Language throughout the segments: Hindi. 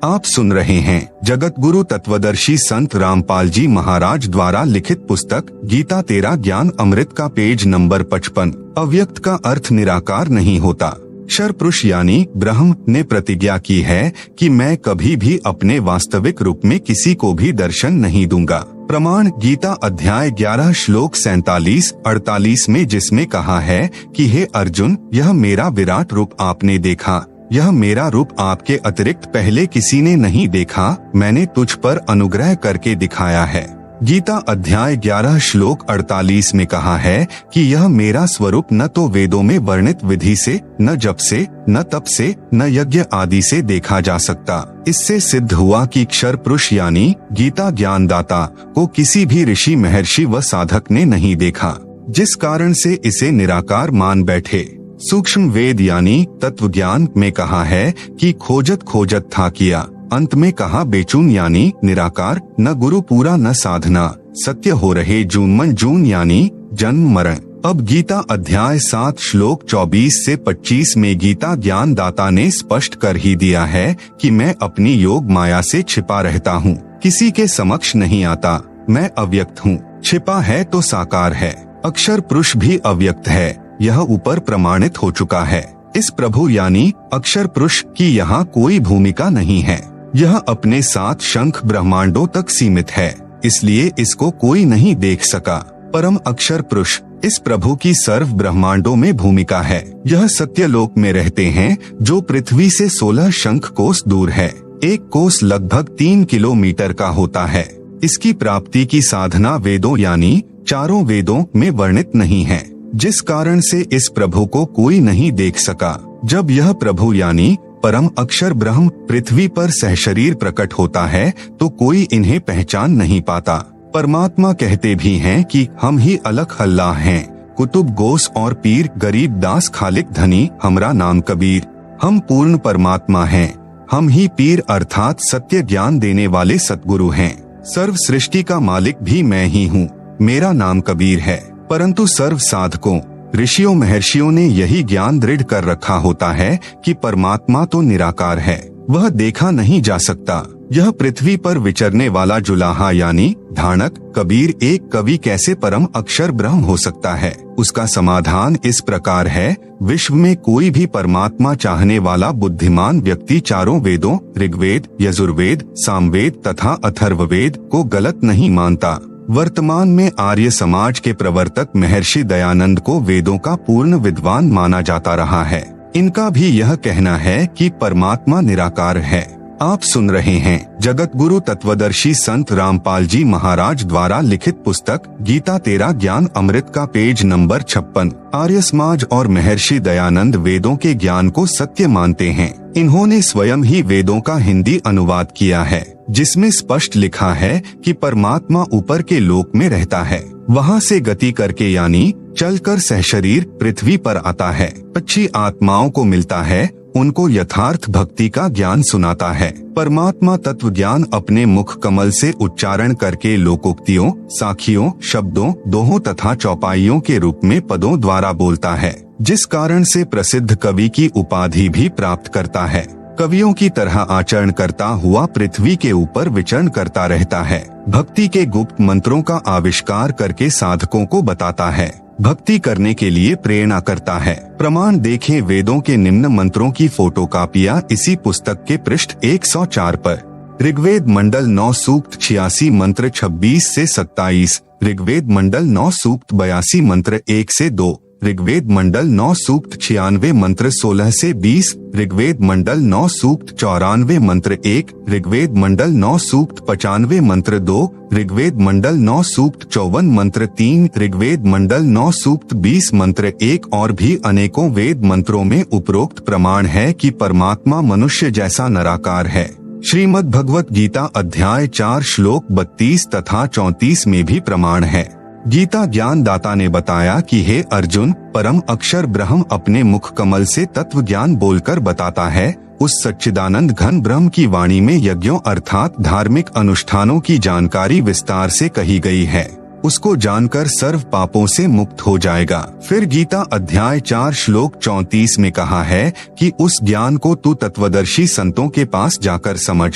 आप सुन रहे हैं जगत गुरु तत्वदर्शी संत रामपाल जी महाराज द्वारा लिखित पुस्तक गीता तेरा ज्ञान अमृत का पेज नंबर 55। अव्यक्त का अर्थ निराकार नहीं होता। क्षर पुरुष यानी ब्रह्म ने प्रतिज्ञा की है कि मैं कभी भी अपने वास्तविक रूप में किसी को भी दर्शन नहीं दूंगा। प्रमाण गीता अध्याय 11 श्लोक 47-48 में, जिसमें कहा है कि हे अर्जुन, यह मेरा विराट रूप आपने देखा, यह मेरा रूप आपके अतिरिक्त पहले किसी ने नहीं देखा, मैंने तुझ पर अनुग्रह करके दिखाया है। गीता अध्याय 11 श्लोक 48 में कहा है कि यह मेरा स्वरूप न तो वेदों में वर्णित विधि से, न जप से, न तप से, न यज्ञ आदि से देखा जा सकता। इससे सिद्ध हुआ कि क्षर पुरुष यानी गीता ज्ञानदाता को किसी भी ऋषि, महर्षि व साधक ने नहीं देखा, जिस कारण से इसे निराकार मान बैठे। सूक्ष्म वेद यानी तत्व ज्ञान में कहा है कि खोजत खोजत था किया, अंत में कहा बेचून यानी निराकार, न गुरु पूरा न साधना, सत्य हो रहे जून मन जून यानी जन्म मरण। अब गीता अध्याय 7 श्लोक 24 से 25 में गीता ज्ञान दाता ने स्पष्ट कर ही दिया है कि मैं अपनी योग माया से छिपा रहता हूँ, किसी के समक्ष नहीं आता, मैं अव्यक्त हूँ। छिपा है तो साकार है। अक्षर पुरुष भी अव्यक्त है, यह ऊपर प्रमाणित हो चुका है। इस प्रभु यानी अक्षर पुरुष की यहाँ कोई भूमिका नहीं है। यह अपने 7 शंख ब्रह्मांडों तक सीमित है, इसलिए इसको कोई नहीं देख सका। परम अक्षर पुरुष इस प्रभु की सर्व ब्रह्मांडों में भूमिका है। यह सत्यलोक में रहते हैं, जो पृथ्वी से 16 शंख कोस दूर है। एक कोस लगभग 3 किलोमीटर का होता है। इसकी प्राप्ति की साधना वेदों यानी चारों वेदों में वर्णित नहीं है, जिस कारण से इस प्रभु को कोई नहीं देख सका। जब यह प्रभु यानी परम अक्षर ब्रह्म पृथ्वी पर सहशरीर प्रकट होता है तो कोई इन्हें पहचान नहीं पाता। परमात्मा कहते भी हैं कि हम ही अलग अल्लाह हैं, कुतुब गोस और पीर, गरीब दास खालिक धनी, हमरा नाम कबीर। हम पूर्ण परमात्मा हैं, हम ही पीर अर्थात सत्य ज्ञान देने वाले सतगुरु हैं। सर्व सृष्टि का मालिक भी मैं ही हूँ, मेरा नाम कबीर है। परंतु सर्व साधकों, ऋषियों, महर्षियों ने यही ज्ञान दृढ़ कर रखा होता है कि परमात्मा तो निराकार है, वह देखा नहीं जा सकता। यह पृथ्वी पर विचरने वाला जुलाहा यानी धानक कबीर एक कवि कैसे परम अक्षर ब्रह्म हो सकता है? उसका समाधान इस प्रकार है, विश्व में कोई भी परमात्मा चाहने वाला बुद्धिमान व्यक्ति चारों वेदों ऋग्वेद, यजुर्वेद, सामवेद तथा अथर्ववेद को गलत नहीं मानता। वर्तमान में आर्य समाज के प्रवर्तक महर्षि दयानंद को वेदों का पूर्ण विद्वान माना जाता रहा है। इनका भी यह कहना है कि परमात्मा निराकार है। आप सुन रहे हैं जगत गुरु तत्वदर्शी संत रामपाल जी महाराज द्वारा लिखित पुस्तक गीता तेरा ज्ञान अमृत का पेज नंबर 56। आर्य समाज और महर्षि दयानंद वेदों के ज्ञान को सत्य मानते हैं। इन्होंने स्वयं ही वेदों का हिंदी अनुवाद किया है, जिसमें स्पष्ट लिखा है कि परमात्मा ऊपर के लोक में रहता है, वहाँ से गति करके यानी चलकर सहशरीर पृथ्वी पर आता है, अच्छी आत्माओं को मिलता है, उनको यथार्थ भक्ति का ज्ञान सुनाता है। परमात्मा तत्व ज्ञान अपने मुख कमल से उच्चारण करके लोकोक्तियों, साखियों, शब्दों, दोहों तथा चौपाइयों के रूप में पदों द्वारा बोलता है, जिस कारण से प्रसिद्ध कवि की उपाधि भी प्राप्त करता है। कवियों की तरह आचरण करता हुआ पृथ्वी के ऊपर विचरण करता रहता है। भक्ति के गुप्त मंत्रों का आविष्कार करके साधकों को बताता है, भक्ति करने के लिए प्रेरणा करता है। प्रमाण देखें वेदों के निम्न मंत्रों की फोटोकॉपियां इसी पुस्तक के पृष्ठ 104 पर। ऋग्वेद मंडल 9 सूक्त 86 मंत्र 26 से 27, ऋग्वेद मंडल 9 सूक्त 82 मंत्र 1 से 2, ऋग्वेद मंडल 9 सूक्त 96 मंत्र 16 से 20, ऋग्वेद मंडल 9 सूक्त 94 मंत्र 1, ऋग्वेद मंडल 9 सूक्त 95 मंत्र 2, ऋग्वेद मंडल 9 सूक्त 54 मंत्र 3, ऋग्वेद मंडल 9 सूक्त 20 मंत्र 1 और भी अनेकों वेद मंत्रों में उपरोक्त प्रमाण है कि परमात्मा मनुष्य जैसा निराकार है। श्रीमद् भगवत गीता अध्याय 4 श्लोक 32 तथा 34 में भी प्रमाण है। गीता ज्ञान दाता ने बताया कि हे अर्जुन, परम अक्षर ब्रह्म अपने मुख कमल से तत्व ज्ञान बोलकर बताता है। उस सच्चिदानंद घन ब्रह्म की वाणी में यज्ञों अर्थात धार्मिक अनुष्ठानों की जानकारी विस्तार से कही गई है। उसको जानकर सर्व पापों से मुक्त हो जाएगा। फिर गीता अध्याय 4 श्लोक 34 में कहा है कि उस ज्ञान को तू तत्वदर्शी संतों के पास जाकर समझ।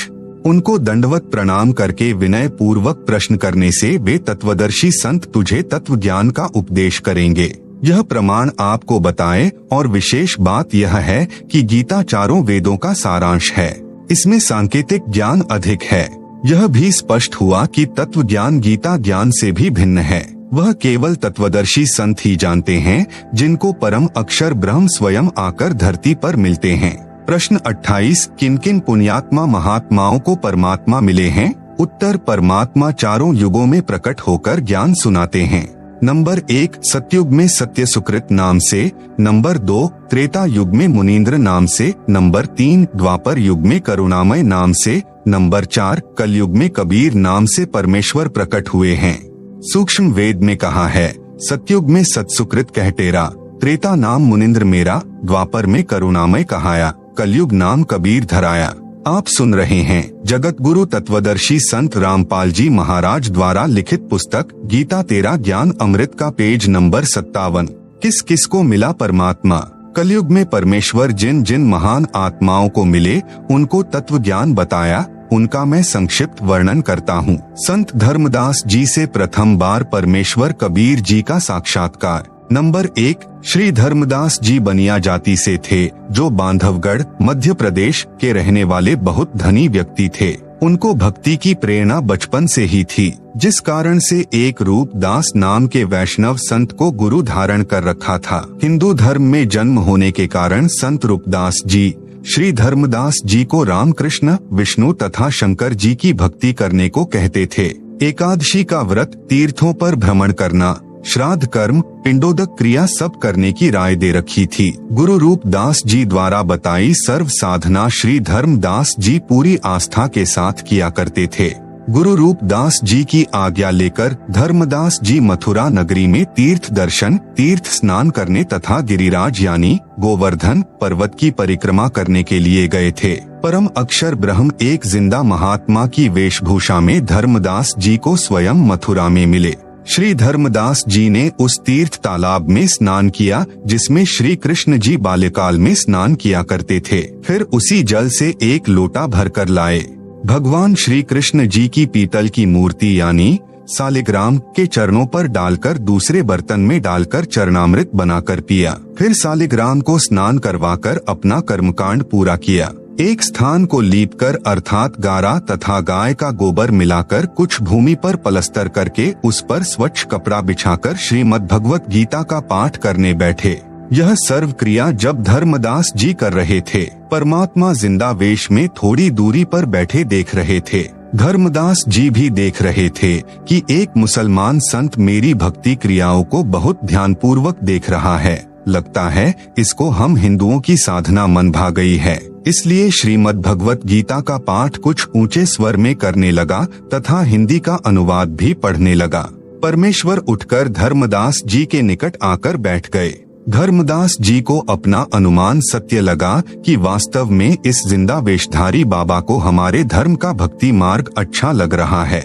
उनको दंडवत प्रणाम करके विनय पूर्वक प्रश्न करने से वे तत्वदर्शी संत तुझे तत्व ज्ञान का उपदेश करेंगे। यह प्रमाण आपको बताए और विशेष बात यह है कि गीता चारों वेदों का सारांश है। इसमें सांकेतिक ज्ञान अधिक है। यह भी स्पष्ट हुआ कि तत्व ज्ञान गीता ज्ञान से भी भिन्न है। वह केवल तत्वदर्शी संत ही जानते हैं, जिनको परम अक्षर ब्रह्म स्वयं आकर धरती पर मिलते हैं। प्रश्न 28, किन किन पुण्यात्मा महात्माओं को परमात्मा मिले हैं? उत्तर, परमात्मा चारों युगों में प्रकट होकर ज्ञान सुनाते हैं। नंबर 1, सतयुग में सत्य सुकृत नाम से। नंबर 2, त्रेता युग में मुनीन्द्र नाम से। नंबर 3, द्वापर युग में करुणामय नाम से। नंबर 4, कलयुग में कबीर नाम से परमेश्वर प्रकट हुए हैं। सूक्ष्म वेद में कहा है, सतयुग में सत्सुकृत कहटेरा, त्रेता नाम मुनीन्द्र मेरा, द्वापर में करुणामय कहाया, कलयुग नाम कबीर धराया। आप सुन रहे हैं जगत गुरु तत्वदर्शी संत रामपाल जी महाराज द्वारा लिखित पुस्तक गीता तेरा ज्ञान अमृत का पेज नंबर 57। किस किस को मिला परमात्मा? कलयुग में परमेश्वर जिन जिन महान आत्माओं को मिले उनको तत्व ज्ञान बताया, उनका मैं संक्षिप्त वर्णन करता हूँ। संत धर्मदास जी से प्रथम बार परमेश्वर कबीर जी का साक्षात्कार। नंबर 1, श्री धर्मदास जी बनिया जाति से थे, जो बांधवगढ़ मध्य प्रदेश के रहने वाले बहुत धनी व्यक्ति थे। उनको भक्ति की प्रेरणा बचपन से ही थी, जिस कारण से एक रूप दास नाम के वैष्णव संत को गुरु धारण कर रखा था। हिंदू धर्म में जन्म होने के कारण संत रूपदास जी श्री धर्मदास जी को रामकृष्ण, विष्णु तथा शंकर जी की भक्ति करने को कहते थे। एकादशी का व्रत, तीर्थों पर भ्रमण करना, श्राद्ध कर्म, पिंडोदक क्रिया सब करने की राय दे रखी थी। गुरु रूपदास जी द्वारा बताई सर्व साधना श्री धर्मदास जी पूरी आस्था के साथ किया करते थे। गुरु रूपदास जी की आज्ञा लेकर धर्मदास जी मथुरा नगरी में तीर्थ दर्शन, तीर्थ स्नान करने तथा गिरिराज यानी गोवर्धन पर्वत की परिक्रमा करने के लिए गए थे। परम अक्षर ब्रह्म एक जिंदा महात्मा की वेशभूषा में धर्मदास जी को स्वयं मथुरा में मिले। श्री धर्मदास जी ने उस तीर्थ तालाब में स्नान किया जिसमें श्री कृष्ण जी बाल्यकाल में स्नान किया करते थे। फिर उसी जल से एक लोटा भरकर लाए। भगवान श्री कृष्ण जी की पीतल की मूर्ति यानी सालिग्राम के चरणों पर डालकर दूसरे बर्तन में डालकर चरणामृत बनाकर पिया। फिर सालिग्राम को स्नान करवाकर अपना कर्मकांड पूरा किया। एक स्थान को लीपकर अर्थात गारा तथा गाय का गोबर मिलाकर कुछ भूमि पर पलस्तर करके उस पर स्वच्छ कपड़ा बिछाकर श्रीमद् भगवत गीता का पाठ करने बैठे। यह सर्व क्रिया जब धर्मदास जी कर रहे थे, परमात्मा जिंदा वेश में थोड़ी दूरी पर बैठे देख रहे थे। धर्मदास जी भी देख रहे थे कि एक मुसलमान संत मेरी भक्ति क्रियाओं को बहुत ध्यानपूर्वक देख रहा है। लगता है इसको हम हिंदुओं की साधना मन भा गई है। इसलिए श्रीमद् भगवत गीता का पाठ कुछ ऊंचे स्वर में करने लगा तथा हिंदी का अनुवाद भी पढ़ने लगा। परमेश्वर उठकर धर्मदास जी के निकट आकर बैठ गए। धर्मदास जी को अपना अनुमान सत्य लगा कि वास्तव में इस जिंदा वेशधारी बाबा को हमारे धर्म का भक्ति मार्ग अच्छा लग रहा है।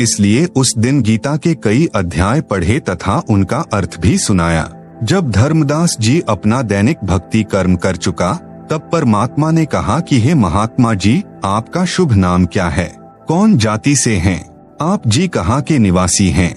इसलिए उस दिन गीता के कई अध्याय पढ़े तथा उनका अर्थ भी सुनाया। जब धर्मदास जी अपना दैनिक भक्ति कर्म कर चुका, तब परमात्मा ने कहा कि हे महात्मा जी, आपका शुभ नाम क्या है? कौन जाति से हैं? आप जी कहाँ के निवासी हैं?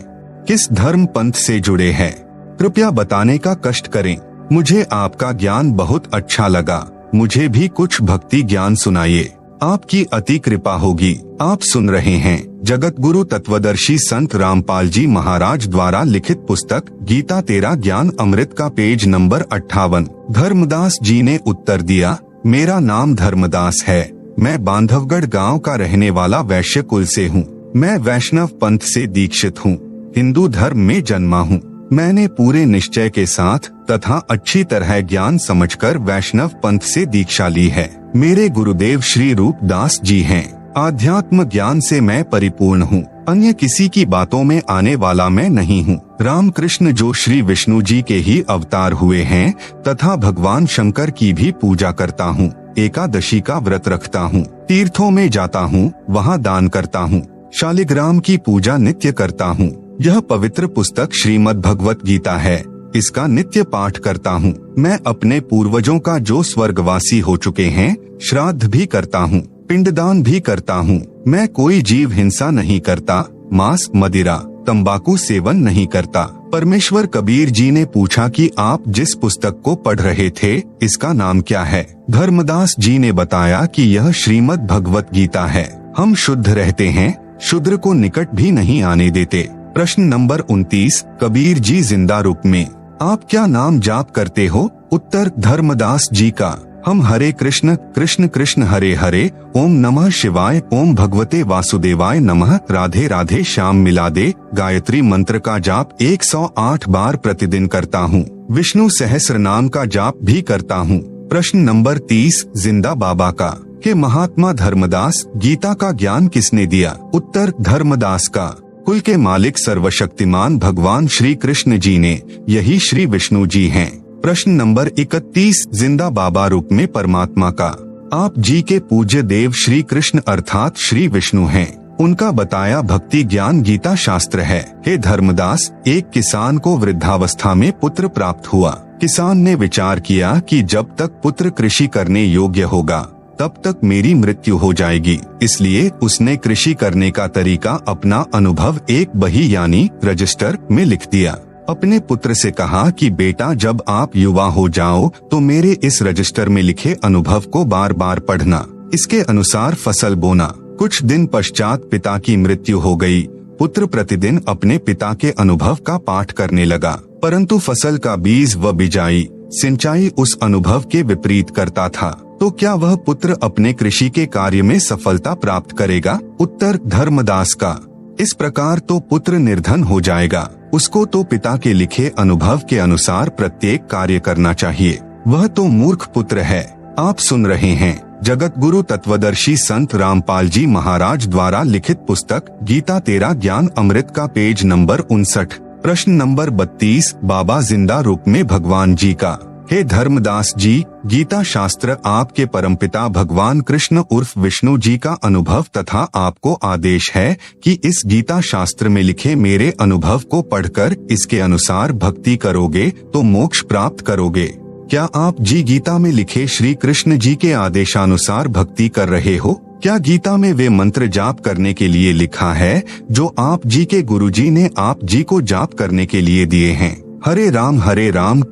किस धर्म पंथ से जुड़े हैं? कृपया बताने का कष्ट करें। मुझे आपका ज्ञान बहुत अच्छा लगा। मुझे भी कुछ भक्ति ज्ञान सुनाइए। आपकी अति कृपा होगी। आप सुन रहे हैं जगत गुरु तत्वदर्शी संत रामपाल जी महाराज द्वारा लिखित पुस्तक गीता तेरा ज्ञान अमृत का पेज नंबर 58। धर्मदास जी ने उत्तर दिया, मेरा नाम धर्मदास है। मैं बांधवगढ़ गांव का रहने वाला वैश्य कुल से हूँ। मैं वैष्णव पंथ से दीक्षित हूँ। हिंदू धर्म में जन्मा हूँ। मैंने पूरे निश्चय के साथ तथा अच्छी तरह ज्ञान समझकर वैष्णव पंथ से दीक्षा ली है। मेरे गुरुदेव श्री रूपदास जी हैं। आध्यात्म ज्ञान से मैं परिपूर्ण हूँ। अन्य किसी की बातों में आने वाला मैं नहीं हूँ। रामकृष्ण जो श्री विष्णु जी के ही अवतार हुए हैं तथा भगवान शंकर की भी पूजा करता हूँ। एकादशी का व्रत रखता हूँ। तीर्थों में जाता हूँ, वहाँ दान करता हूँ। शालिग्राम की पूजा नित्य करता हूँ। यह पवित्र पुस्तक श्रीमद् भगवत गीता है। इसका नित्य पाठ करता हूँ। मैं अपने पूर्वजों का जो स्वर्गवासी हो चुके हैं श्राद्ध भी करता हूँ, पिंडदान भी करता हूँ। मैं कोई जीव हिंसा नहीं करता, मांस, मदिरा, तंबाकू सेवन नहीं करता। परमेश्वर कबीर जी ने पूछा कि आप जिस पुस्तक को पढ़ रहे थे इसका नाम क्या है? धर्मदास जी ने बताया कि यह श्रीमद् भगवत गीता है। हम शुद्ध रहते हैं, शूद्र को निकट भी नहीं आने देते। प्रश्न नंबर 29, कबीर जी जिंदा रूप में आप क्या नाम जाप करते हो? उत्तर, धर्मदास जी का हम हरे कृष्ण कृष्ण कृष्ण हरे हरे, ओम नमः शिवाय, ओम भगवते वासुदेवाय नमः, राधे राधे श्याम मिलादे गायत्री मंत्र का जाप 108 बार प्रतिदिन करता हूँ। विष्णु सहस्र नाम का जाप भी करता हूँ। प्रश्न नंबर 30, जिंदा बाबा का के महात्मा धर्मदास गीता का ज्ञान किसने दिया? उत्तर, धर्मदास का कुल के मालिक सर्वशक्तिमान भगवान श्री कृष्ण जी ने, यही श्री विष्णु जी हैं। प्रश्न नंबर 31, जिंदा बाबा रूप में परमात्मा का आप जी के पूज्य देव श्री कृष्ण अर्थात श्री विष्णु हैं। उनका बताया भक्ति ज्ञान गीता शास्त्र है। हे धर्मदास, एक किसान को वृद्धावस्था में पुत्र प्राप्त हुआ। किसान ने विचार किया कि जब तक पुत्र कृषि करने योग्य होगा तब तक मेरी मृत्यु हो जाएगी। इसलिए उसने कृषि करने का तरीका अपना अनुभव एक बही यानी रजिस्टर में लिख दिया। अपने पुत्र से कहा कि बेटा, जब आप युवा हो जाओ तो मेरे इस रजिस्टर में लिखे अनुभव को बार बार पढ़ना, इसके अनुसार फसल बोना। कुछ दिन पश्चात पिता की मृत्यु हो गई। पुत्र प्रतिदिन अपने पिता के अनुभव का पाठ करने लगा, परंतु फसल का बीज व बिजाई, सिंचाई उस अनुभव के विपरीत करता था। तो क्या वह पुत्र अपने कृषि के कार्य में सफलता प्राप्त करेगा? उत्तर, धर्मदास का इस प्रकार तो पुत्र निर्धन हो जाएगा। उसको तो पिता के लिखे अनुभव के अनुसार प्रत्येक कार्य करना चाहिए। वह तो मूर्ख पुत्र है। आप सुन रहे हैं जगत गुरु तत्वदर्शी संत रामपाल जी महाराज द्वारा लिखित पुस्तक गीता तेरा ज्ञान अमृत का पेज नंबर 59। प्रश्न नंबर 32, बाबा जिंदा रूप में भगवान जी का। हे धर्मदास जी, गीता शास्त्र आपके परमपिता भगवान कृष्ण उर्फ विष्णु जी का अनुभव तथा आपको आदेश है कि इस गीता शास्त्र में लिखे मेरे अनुभव को पढ़कर इसके अनुसार भक्ति करोगे तो मोक्ष प्राप्त करोगे। क्या आप जी गीता में लिखे श्री कृष्ण जी के आदेशानुसार भक्ति कर रहे हो? क्या गीता में वे मंत्र जाप करने के लिए लिखा है जो आप जी के गुरुजी ने आप जी को जाप करने के लिए दिए हैं? हरे राम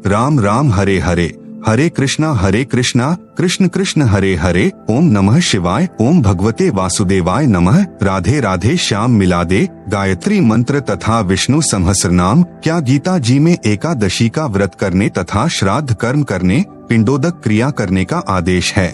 राम राम हरे हरे, हरे कृष्णा कृष्ण कृष्ण हरे हरे, ओम नमः शिवाय, ओम भगवते वासुदेवाय नमः, राधे राधे श्याम मिलादे गायत्री मंत्र तथा विष्णु सहस्र नाम। क्या गीता जी में एकादशी का व्रत करने तथा श्राद्ध कर्म करने, पिंडोदक क्रिया करने का आदेश है?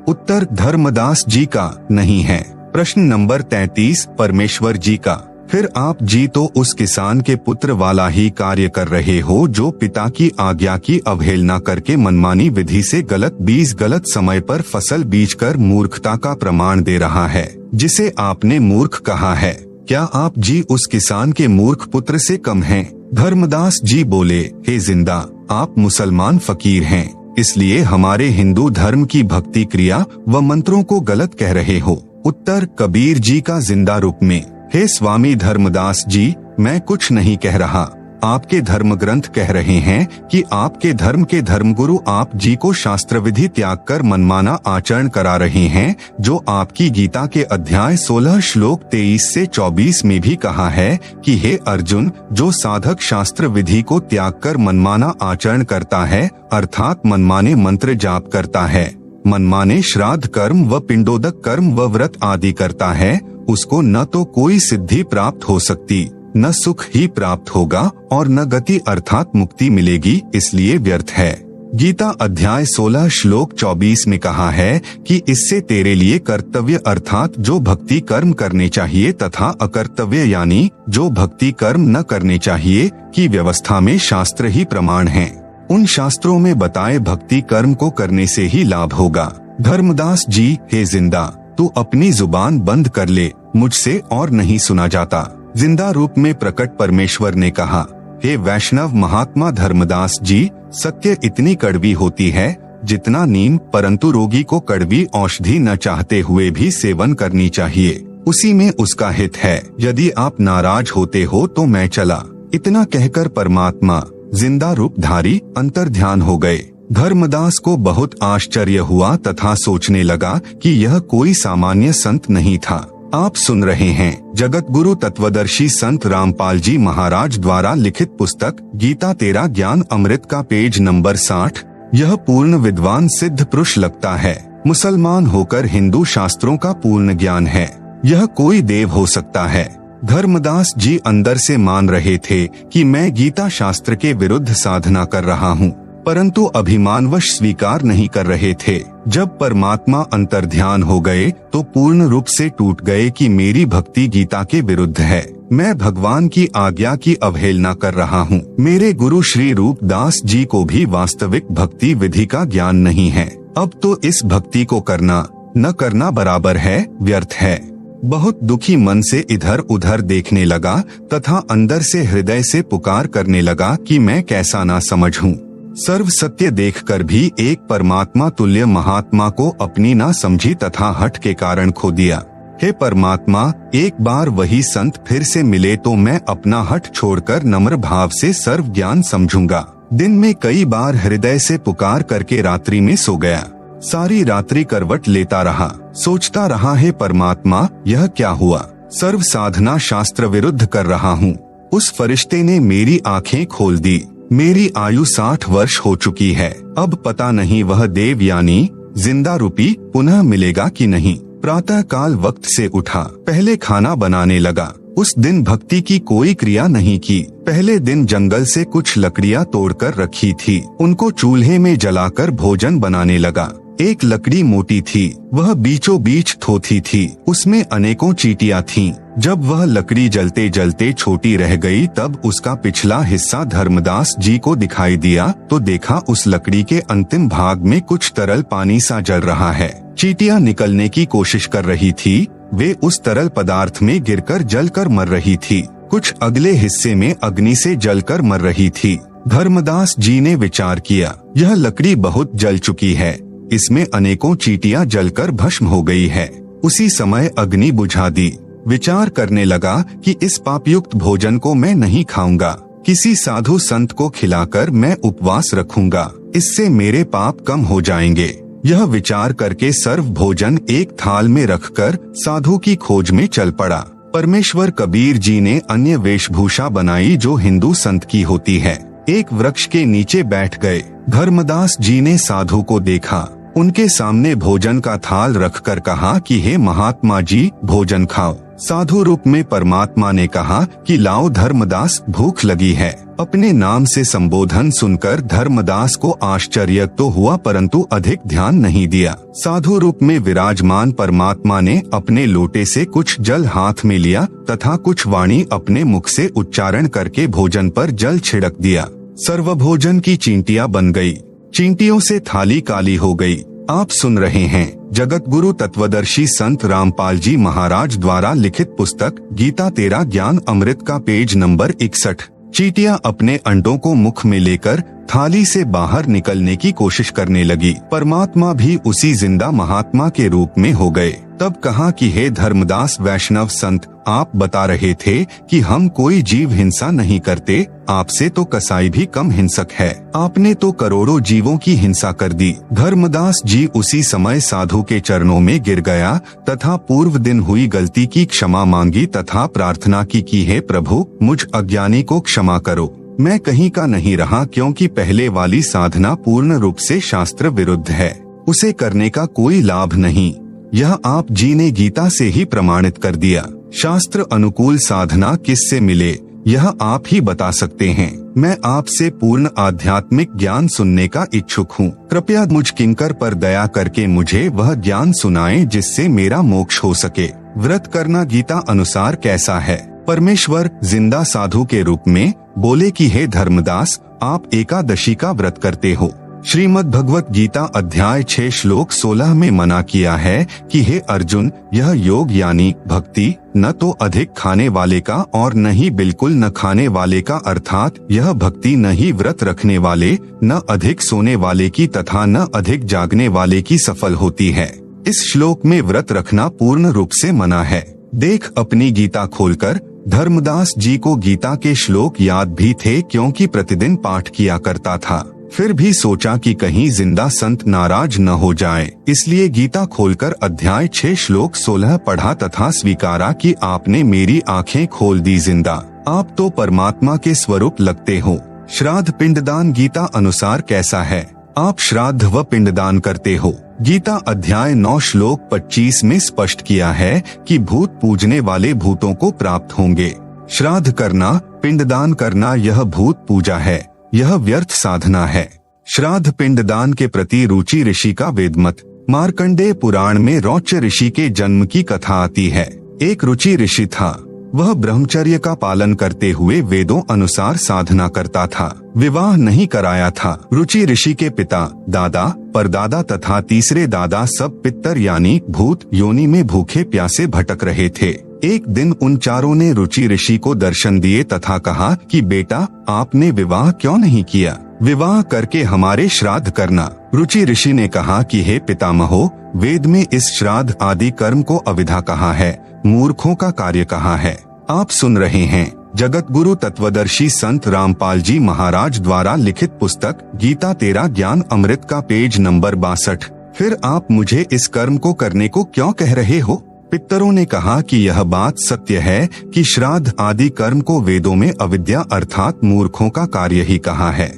उत्तर, धर्मदास जी का नहीं है। प्रश्न नंबर 33, परमेश्वर जी का। फिर आप जी तो उस किसान के पुत्र वाला ही कार्य कर रहे हो जो पिता की आज्ञा की अवहेलना करके मनमानी विधि से गलत बीज गलत समय पर फसल बीजकर मूर्खता का प्रमाण दे रहा है, जिसे आपने मूर्ख कहा है। क्या आप जी उस किसान के मूर्ख पुत्र से कम हैं? धर्मदास जी बोले, हे जिंदा, आप मुसलमान फकीर हैं, इसलिए हमारे हिंदू धर्म की भक्ति क्रिया व मंत्रों को गलत कह रहे हो। उत्तर, कबीर जी का जिंदा रूप में। हे स्वामी धर्मदास जी, मैं कुछ नहीं कह रहा। आपके धर्म ग्रंथ कह रहे हैं कि आपके धर्म के धर्मगुरु आप जी को शास्त्र विधि त्याग कर मनमाना आचरण करा रहे हैं, जो आपकी गीता के अध्याय 16 श्लोक 23 से 24 में भी कहा है कि हे अर्जुन, जो साधक शास्त्र विधि को त्याग कर मनमाना आचरण करता है, अर्थात मनमाने मंत्र जाप करता है, मनमाने श्राद्ध कर्म व पिंडोदक कर्म व व्रत आदि करता है, उसको न तो कोई सिद्धि प्राप्त हो सकती, न सुख ही प्राप्त होगा और न गति अर्थात मुक्ति मिलेगी, इसलिए व्यर्थ है। गीता अध्याय 16 श्लोक 24 में कहा है कि इससे तेरे लिए कर्तव्य अर्थात जो भक्ति कर्म करने चाहिए तथा अकर्तव्य यानी जो भक्ति कर्म न करने चाहिए की व्यवस्था में शास्त्र ही प्रमाण हैं। उन शास्त्रों में बताए भक्ति कर्म को करने से ही लाभ होगा। धर्मदास जी, हे जिंदा, तू अपनी जुबान बंद कर ले, मुझसे और नहीं सुना जाता। जिंदा रूप में प्रकट परमेश्वर ने कहा, हे वैष्णव महात्मा धर्मदास जी, सत्य इतनी कड़वी होती है जितना नीम, परंतु रोगी को कड़वी औषधि न चाहते हुए भी सेवन करनी चाहिए। उसी में उसका हित है। यदि आप नाराज होते हो तो मैं चला। इतना कहकर परमात्मा जिंदा रूपधारी अंतर्ध्यान हो गए। धर्मदास को बहुत आश्चर्य हुआ तथा सोचने लगा कि यह कोई सामान्य संत नहीं था। आप सुन रहे हैं जगत गुरु तत्वदर्शी संत रामपाल जी महाराज द्वारा लिखित पुस्तक गीता तेरा ज्ञान अमृत का पेज नंबर 60। यह पूर्ण विद्वान सिद्ध पुरुष लगता है। मुसलमान होकर हिंदू शास्त्रों का पूर्ण ज्ञान है। यह कोई देव हो सकता है। धर्मदास जी अंदर से मान रहे थे कि मैं गीता शास्त्र के विरुद्ध साधना कर रहा हूँ, परंतु अभिमानवश स्वीकार नहीं कर रहे थे। जब परमात्मा अंतर्ध्यान हो गए तो पूर्ण रूप से टूट गए कि मेरी भक्ति गीता के विरुद्ध है। मैं भगवान की आज्ञा की अवहेलना कर रहा हूँ। मेरे गुरु श्री रूपदास जी को भी वास्तविक भक्ति विधि का ज्ञान नहीं है। अब तो इस भक्ति को करना न करना बराबर है, व्यर्थ है। बहुत दुखी मन से इधर उधर देखने लगा तथा अंदर से हृदय से पुकार करने लगा कि मैं कैसा ना समझ हूँ। सर्व सत्य देखकर भी एक परमात्मा तुल्य महात्मा को अपनी ना समझी तथा हठ के कारण खो दिया। हे परमात्मा, एक बार वही संत फिर से मिले तो मैं अपना हठ छोड़कर नम्र भाव से सर्व ज्ञान समझूंगा। दिन में कई बार हृदय से पुकार करके रात्रि में सो गया। सारी रात्रि करवट लेता रहा, सोचता रहा, हे परमात्मा यह क्या हुआ? सर्व साधना शास्त्र विरुद्ध कर रहा हूँ। उस फरिश्ते ने मेरी आंखें खोल दी। मेरी आयु 60 वर्ष हो चुकी है। अब पता नहीं वह देव यानी जिंदा रूपी पुनः मिलेगा कि नहीं। प्रातः काल वक्त से उठा, पहले खाना बनाने लगा। उस दिन भक्ति की कोई क्रिया नहीं की। पहले दिन जंगल से कुछ लकड़ियां तोड़कर रखी थी, उनको चूल्हे में जलाकर भोजन बनाने लगा। एक लकड़ी मोटी थी, वह बीचों बीच थोथी थी, उसमें अनेकों चींटियां थीं। जब वह लकड़ी जलते जलते छोटी रह गई तब उसका पिछला हिस्सा धर्मदास जी को दिखाई दिया तो देखा उस लकड़ी के अंतिम भाग में कुछ तरल पानी सा जल रहा है। चींटियां निकलने की कोशिश कर रही थी, वे उस तरल पदार्थ में गिरकर जलकर मर रही थी। कुछ अगले हिस्से में अग्नि से जलकर मर रही थी। धर्मदास जी ने विचार किया, यह लकड़ी बहुत जल चुकी है, इसमें अनेकों चींटियां जलकर भस्म हो गई है। उसी समय अग्नि बुझा दी। विचार करने लगा कि इस पापयुक्त भोजन को मैं नहीं खाऊंगा, किसी साधु संत को खिलाकर मैं उपवास रखूंगा, इससे मेरे पाप कम हो जाएंगे। यह विचार करके सर्व भोजन एक थाल में रखकर साधु की खोज में चल पड़ा। परमेश्वर कबीर जी ने अन्य वेशभूषा बनाई जो हिंदू संत की होती है। एक वृक्ष के नीचे बैठ गए। धर्मदास जी ने साधु को देखा, उनके सामने भोजन का थाल रखकर कहा कि हे महात्मा जी भोजन खाओ। साधु रूप में परमात्मा ने कहा कि लाओ धर्मदास, भूख लगी है। अपने नाम से संबोधन सुनकर धर्मदास को आश्चर्य तो हुआ परंतु अधिक ध्यान नहीं दिया। साधु रूप में विराजमान परमात्मा ने अपने लोटे से कुछ जल हाथ में लिया तथा कुछ वाणी अपने मुख से उच्चारण करके भोजन पर जल छिड़क दिया। सर्वभोजन की चींटियां बन गई। चींटियों से थाली काली हो गई। आप सुन रहे हैं जगत गुरु तत्वदर्शी संत रामपाल जी महाराज द्वारा लिखित पुस्तक गीता तेरा ज्ञान अमृत का पेज नंबर 61। चींटियां अपने अंडों को मुख में लेकर थाली से बाहर निकलने की कोशिश करने लगी। परमात्मा भी उसी जिंदा महात्मा के रूप में हो गए। तब कहा कि हे धर्मदास वैष्णव संत, आप बता रहे थे कि हम कोई जीव हिंसा नहीं करते, आपसे तो कसाई भी कम हिंसक है। आपने तो करोड़ों जीवों की हिंसा कर दी। धर्मदास जी उसी समय साधु के चरणों में गिर गया तथा पूर्व दिन हुई गलती की क्षमा मांगी तथा प्रार्थना की हे प्रभु मुझ अज्ञानी को क्षमा करो। मैं कहीं का नहीं रहा क्योंकि पहले वाली साधना पूर्ण रूप से शास्त्र विरुद्ध है, उसे करने का कोई लाभ नहीं। यह आप जी ने गीता से ही प्रमाणित कर दिया। शास्त्र अनुकूल साधना किससे मिले यह आप ही बता सकते हैं। मैं आपसे पूर्ण आध्यात्मिक ज्ञान सुनने का इच्छुक हूँ। कृपया मुझ किंकर पर दया करके मुझे वह ज्ञान सुनाएं जिससे मेरा मोक्ष हो सके। व्रत करना गीता अनुसार कैसा है? परमेश्वर जिंदा साधु के रूप में बोले कि हे धर्मदास, आप एकादशी का व्रत करते हो। श्रीमद् भगवत गीता अध्याय 6 श्लोक 16 में मना किया है कि हे अर्जुन, यह योग यानी भक्ति न तो अधिक खाने वाले का और न ही बिल्कुल न खाने वाले का, अर्थात यह भक्ति न ही व्रत रखने वाले, न अधिक सोने वाले की तथा न अधिक जागने वाले की सफल होती है। इस श्लोक में व्रत रखना पूर्ण रूप से मना है। देख अपनी गीता खोलकर। धर्मदास जी को गीता के श्लोक याद भी थे क्योंकि प्रतिदिन पाठ किया करता था। फिर भी सोचा कि कहीं जिंदा संत नाराज न हो जाए, इसलिए गीता खोलकर अध्याय 6 श्लोक 16 पढ़ा तथा स्वीकारा कि आपने मेरी आंखें खोल दी जिंदा। आप तो परमात्मा के स्वरूप लगते हो। श्राद्ध पिंडदान गीता अनुसार कैसा है? आप श्राद्ध व पिंडदान करते हो। गीता अध्याय 9 श्लोक 25 में स्पष्ट किया है कि भूत पूजने वाले भूतों को प्राप्त होंगे। श्राद्ध करना, पिंडदान करना यह भूत पूजा है, यह व्यर्थ साधना है। श्राद्ध पिंडदान के प्रति रुचि ऋषि का वेदमत। मार्कंडेय पुराण में रौच्य ऋषि के जन्म की कथा आती है। एक रुचि ऋषि था, वह ब्रह्मचर्य का पालन करते हुए वेदों अनुसार साधना करता था। विवाह नहीं कराया था। रुचि ऋषि के पिता, दादा, परदादा तथा तीसरे दादा सब पितर यानी भूत योनि में भूखे प्यासे भटक रहे थे। एक दिन उन चारों ने रुचि ऋषि को दर्शन दिए तथा कहा कि बेटा, आपने विवाह क्यों नहीं किया? विवाह करके हमारे श्राद्ध करना। रुचि ऋषि ने कहा कि हे पितामहो, वेद में इस श्राद्ध आदि कर्म को अविधा कहा है, मूर्खों का कार्य कहा है। आप सुन रहे हैं जगत गुरु तत्वदर्शी संत रामपाल जी महाराज द्वारा लिखित पुस्तक गीता तेरा ज्ञान अमृत का पेज नंबर 62। फिर आप मुझे इस कर्म को करने को क्यों कह रहे हो? पितरों ने कहा कि यह बात सत्य है कि श्राद्ध आदि कर्म को वेदों में अविद्या अर्थात मूर्खों का कार्य ही कहा है।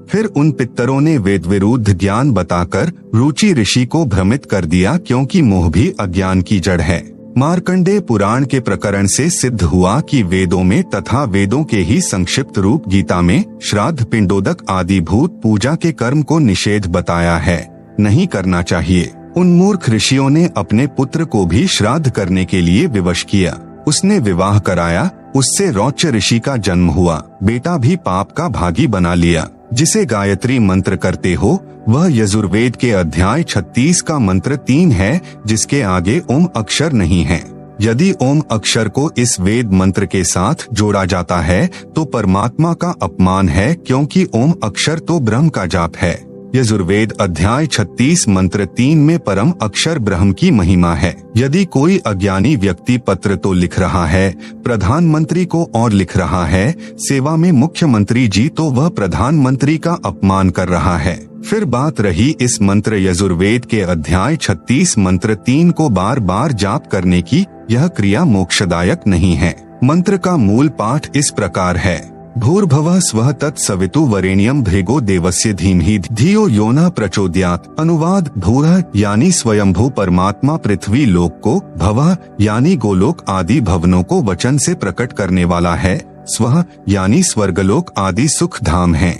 फिर उन पितरों ने वेद विरुद्ध ज्ञान बताकर रुचि ऋषि को भ्रमित कर दिया क्योंकि मोह भी अज्ञान की जड़ है। मार्कंडेय पुराण के प्रकरण से सिद्ध हुआ कि वेदों में तथा वेदों के ही संक्षिप्त रूप गीता में श्राद्ध पिंडोदक आदि भूत पूजा के कर्म को निषेध बताया है, नहीं करना चाहिए। उन मूर्ख ऋषियों ने अपने पुत्र को भी श्राद्ध करने के लिए विवश किया। उसने विवाह कराया, उससे रौच्य ऋषि का जन्म हुआ। बेटा भी पाप का भागी बना लिया। जिसे गायत्री मंत्र करते हो वह यजुर्वेद के अध्याय 36 का मंत्र 3 है, जिसके आगे ओम अक्षर नहीं है। यदि ओम अक्षर को इस वेद मंत्र के साथ जोड़ा जाता है तो परमात्मा का अपमान है, क्योंकि ओम अक्षर तो ब्रह्म का जाप है। यजुर्वेद अध्याय 36 मंत्र 3 में परम अक्षर ब्रह्म की महिमा है। यदि कोई अज्ञानी व्यक्ति पत्र तो लिख रहा है, प्रधानमंत्री को और लिख रहा है, सेवा में मुख्यमंत्री जी, तो वह प्रधानमंत्री का अपमान कर रहा है। फिर बात रही इस मंत्र यजुर्वेद के अध्याय 36 मंत्र 3 को बार बार जाप करने की, यह क्रिया मोक्षदायक नहीं है। मंत्र का मूल पाठ इस प्रकार है, भूर्भुवः स्वः तत्सवितु वरेण्यं भृगो देवस्य धीमहि धियो यो नः प्रचोदयात्। अनुवाद, भूरः यानी स्वयंभू परमात्मा पृथ्वी लोक को, भवः यानी गोलोक आदि भवनों को वचन से प्रकट करने वाला है, स्वः यानी स्वर्गलोक आदि सुख धाम है,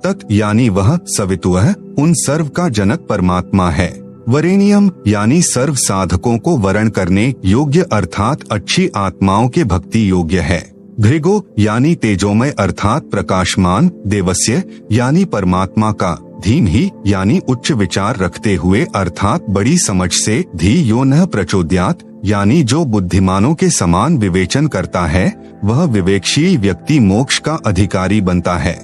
तत् यानी वह सवितुः उन सर्व का जनक परमात्मा है, वरेण्यम यानी सर्व साधकों को वरण करने योग्य अर्थात अच्छी आत्माओं के भक्ति योग्य है, भृगो यानी तेजोमय अर्थात प्रकाशमान, देवस्य यानी परमात्मा का, धीमहि यानी उच्च विचार रखते हुए अर्थात बड़ी समझ से, धी यो नः प्रचोदयात् यानी जो बुद्धिमानों के समान विवेचन करता है, वह विवेकशील व्यक्ति मोक्ष का अधिकारी बनता है।